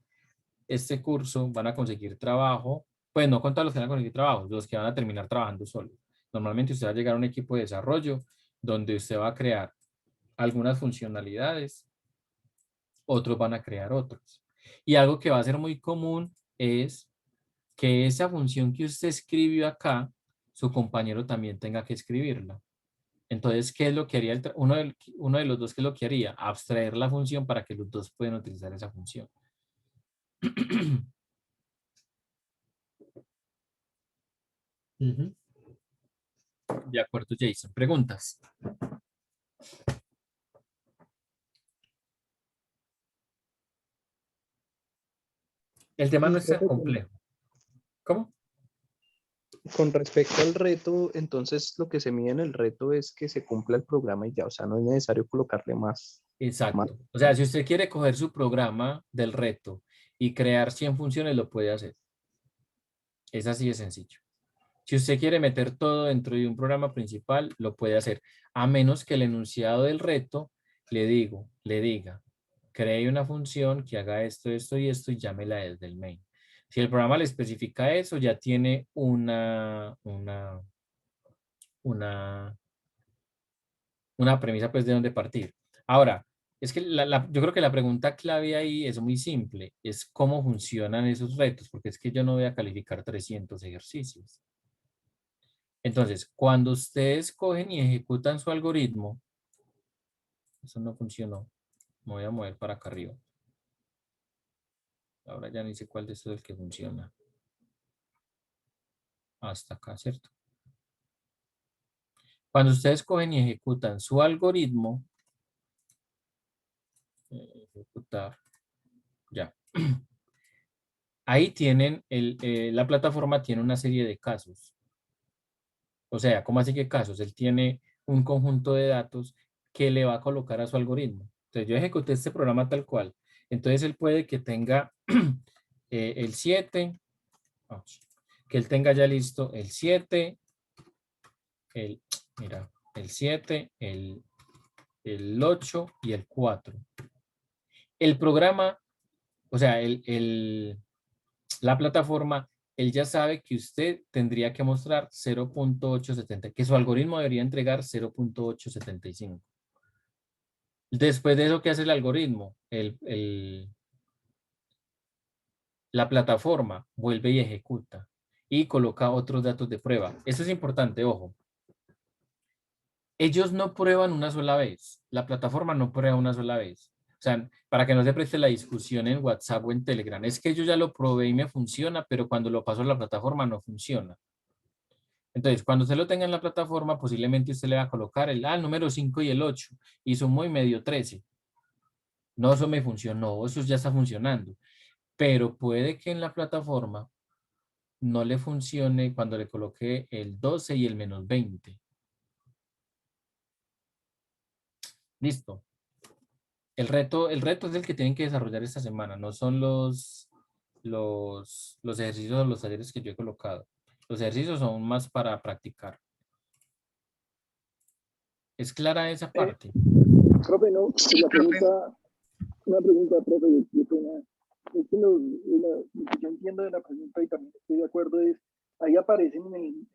curso, van a conseguir trabajo. Pues no contados los que van a conseguir trabajo, los que van a terminar trabajando solos. Normalmente usted va a llegar a un equipo de desarrollo donde usted va a crear algunas funcionalidades, otros van a crear otros. Y algo que va a ser muy común es que esa función que usted escribió acá, su compañero también tenga que escribirla. Entonces, ¿qué es lo que haría uno de los dos? ¿Qué es lo que haría? Abstraer la función para que los dos puedan utilizar esa función. De acuerdo, Jason. ¿Preguntas? El tema no es tan complejo. ¿Cómo? Con respecto al reto, entonces lo que se mide en el reto es que se cumpla el programa y ya, o sea, no es necesario colocarle más. Exacto. O sea, si usted quiere coger su programa del reto y crear 100 funciones, lo puede hacer. Es así de sencillo. Si usted quiere meter todo dentro de un programa principal, lo puede hacer, a menos que el enunciado del reto le diga, cree una función que haga esto, esto y esto y llámela desde el main. Si el programa le especifica eso, ya tiene una premisa pues de dónde partir. Ahora, es que yo creo que la pregunta clave ahí es muy simple, es cómo funcionan esos retos, porque es que yo no voy a calificar 300 ejercicios. Entonces, cuando ustedes cogen y ejecutan su algoritmo, eso no funcionó, me voy a mover para acá arriba. Ahora ya ni sé cuál de estos es el que funciona. Hasta acá, ¿cierto? Cuando ustedes cogen y ejecutan su algoritmo, ejecutar, ya. Ahí tienen, la plataforma tiene una serie de casos. O sea, ¿cómo así que casos? Él tiene un conjunto de datos que le va a colocar a su algoritmo. Entonces yo ejecuté este programa tal cual. Entonces él puede que tenga el 7, que él tenga ya listo el 7, el 7, el 8 y el 4. El programa, o sea, la plataforma, él ya sabe que usted tendría que mostrar 0.870, que su algoritmo debería entregar 0.875. Después de eso, ¿qué hace el algoritmo? La plataforma vuelve y ejecuta y coloca otros datos de prueba. Eso es importante, ojo. Ellos no prueban una sola vez. La plataforma no prueba una sola vez. O sea, para que no se preste la discusión en WhatsApp o en Telegram. Es que yo ya lo probé y me funciona, pero cuando lo paso a la plataforma no funciona. Entonces, cuando usted lo tenga en la plataforma, posiblemente usted le va a colocar el número 5 y el 8 y sumo y medio 13. No, eso me funcionó, eso ya está funcionando. Pero puede que en la plataforma no le funcione cuando le coloque el 12 y el menos 20. Listo. El reto es el que tienen que desarrollar esta semana, no son los ejercicios o los talleres que yo he colocado. Los ejercicios son más para practicar. ¿Es clara esa parte? Profe, no, Sí, una profe. pregunta, profe, es que lo que yo entiendo de la pregunta y también estoy de acuerdo es, ahí aparecen en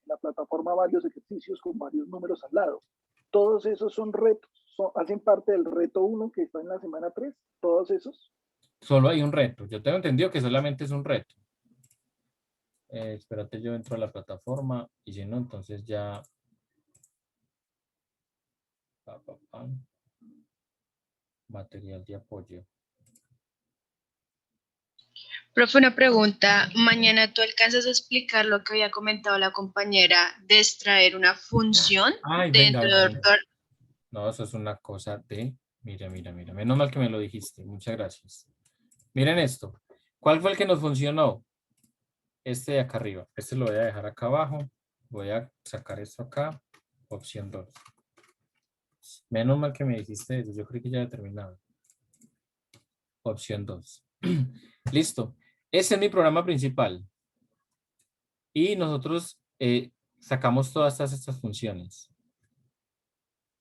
la plataforma varios ejercicios con varios números al lado. Todos esos son retos, hacen parte del reto 1 que está en la semana 3, todos esos. Solo hay un reto. Yo tengo entendido que solamente es un reto. Espérate, yo entro a la plataforma y si no, entonces ya... Material de apoyo. Profe, una pregunta. Mañana tú alcanzas a explicar lo que había comentado la compañera de extraer una función Ay, dentro venga, de... no, eso es una cosa de... Mira. Menos mal que me lo dijiste. Muchas gracias. Miren esto. ¿Cuál fue el que nos funcionó? Este de acá arriba. Este lo voy a dejar acá abajo. Voy a sacar esto acá. Opción 2. Menos mal que me dijiste eso. Yo creí que ya había terminado. Opción 2. Listo. Ese es mi programa principal. Y nosotros sacamos todas estas funciones.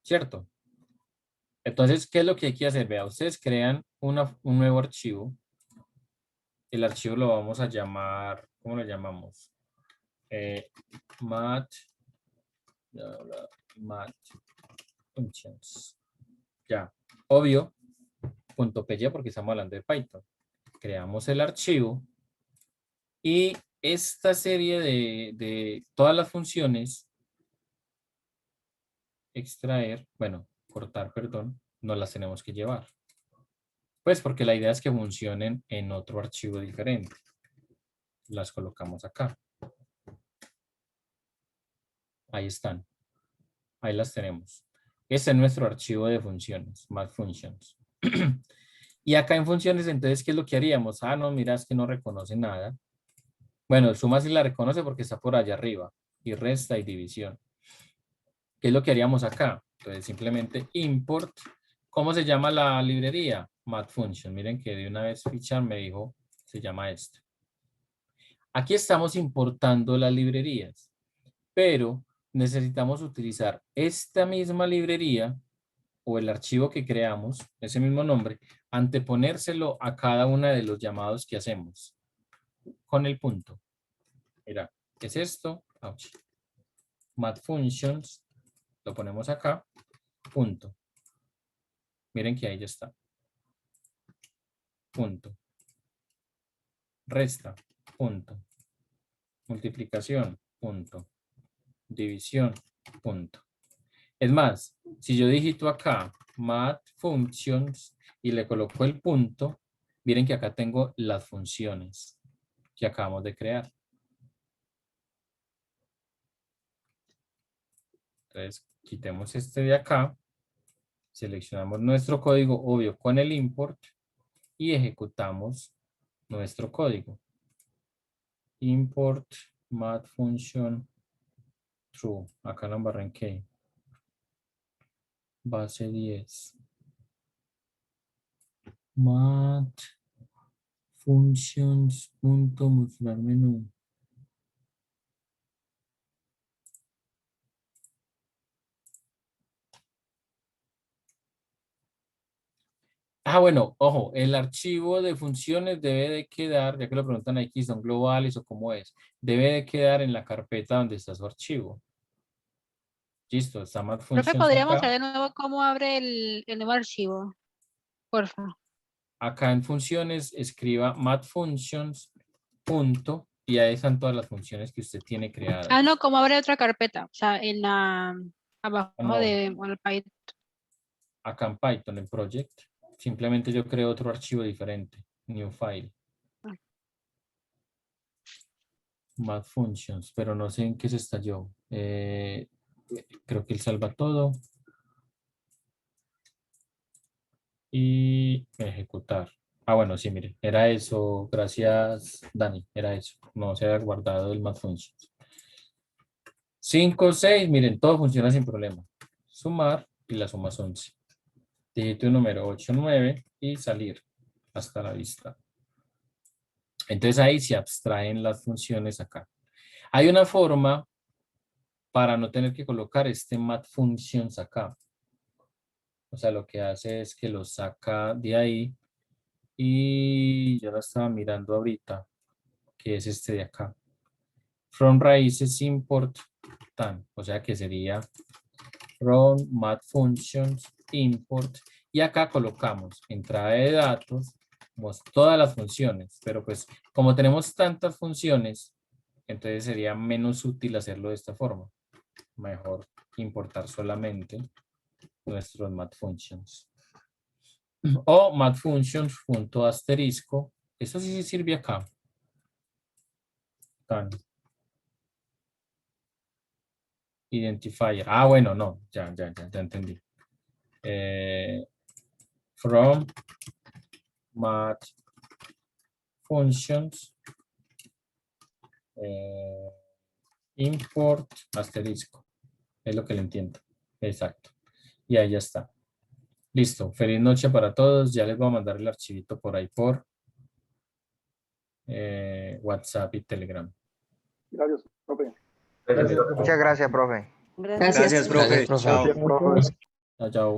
¿Cierto? Entonces, ¿qué es lo que hay que hacer? Vea, ustedes crean un nuevo archivo. El archivo lo vamos a llamar, ¿cómo lo llamamos? Math functions. Ya, obvio, .py porque estamos hablando de Python. Creamos el archivo y esta serie de todas las funciones, cortar, perdón, no las tenemos que llevar. Pues porque la idea es que funcionen en otro archivo diferente. Las colocamos acá. Ahí están. Ahí las tenemos. Este es nuestro archivo de funciones, math functions. Y acá en funciones, entonces, ¿qué es lo que haríamos? No, mira, es que no reconoce nada. Bueno, suma sí la reconoce porque está por allá arriba. Y resta y división. ¿Qué es lo que haríamos acá? Entonces, simplemente import. ¿Cómo se llama la librería? Math function. Miren que de una vez Fichar me dijo, se llama esto. Aquí estamos importando las librerías. Pero necesitamos utilizar esta misma librería o el archivo que creamos, ese mismo nombre, anteponérselo a cada uno de los llamados que hacemos con el punto. Mira, ¿qué es esto? Math functions, lo ponemos acá, punto. Miren que ahí ya está. Punto. Resta, punto. Multiplicación, punto. División, punto. Es más, si yo digito acá math functions y le coloco el punto, miren que acá tengo las funciones que acabamos de crear. Entonces, quitemos este de acá, seleccionamos nuestro código, obvio, con el import y ejecutamos nuestro código. Import math function true. Acá la embarré en K. Base 10. Math functions punto mostrar menú. Ah, bueno, ojo, el archivo de funciones debe de quedar, ya que lo preguntan aquí, ¿son globales o cómo es? Debe de quedar en la carpeta donde está su archivo. Listo, está math Profe, functions ¿podríamos acá. saber de nuevo cómo abre el nuevo archivo? Porfa. Acá en funciones escriba math functions punto y ahí están todas las funciones que usted tiene creadas. Ah, no, ¿cómo abre otra carpeta? O sea, en la abajo No. de bueno, el Python. Acá en Python, en Project, simplemente yo creo otro archivo diferente, new file. Math functions, pero no sé en qué se estalló. Creo que él salva todo. Y ejecutar. Ah, bueno, sí, mire, era eso. Gracias, Dani, era eso. No se había guardado el math functions. 5, 6, miren, todo funciona sin problema. Sumar y la suma es 11. Dígito un número 8, 9 y salir hasta la vista. Entonces ahí se abstraen las funciones acá. Hay una forma para no tener que colocar este math functions acá. O sea, lo que hace es que lo saca de ahí y yo la estaba mirando ahorita, que es este de acá. From raíces import tan, o sea que sería from math functions import y acá colocamos entrada de datos, todas las funciones, pero pues como tenemos tantas funciones, entonces sería menos útil hacerlo de esta forma. Mejor importar solamente nuestros math functions. O math functions punto asterisco. Eso sí sirve acá. Tan. Identifier. Ah, bueno, no. Ya entendí. From math functions import asterisco. Es lo que le entiendo. Exacto. Y ahí ya está. Listo. Feliz noche para todos. Ya les voy a mandar el archivito por ahí por WhatsApp y Telegram. Gracias, profe. Muchas gracias, profe. Gracias, profe. Chao. Chao.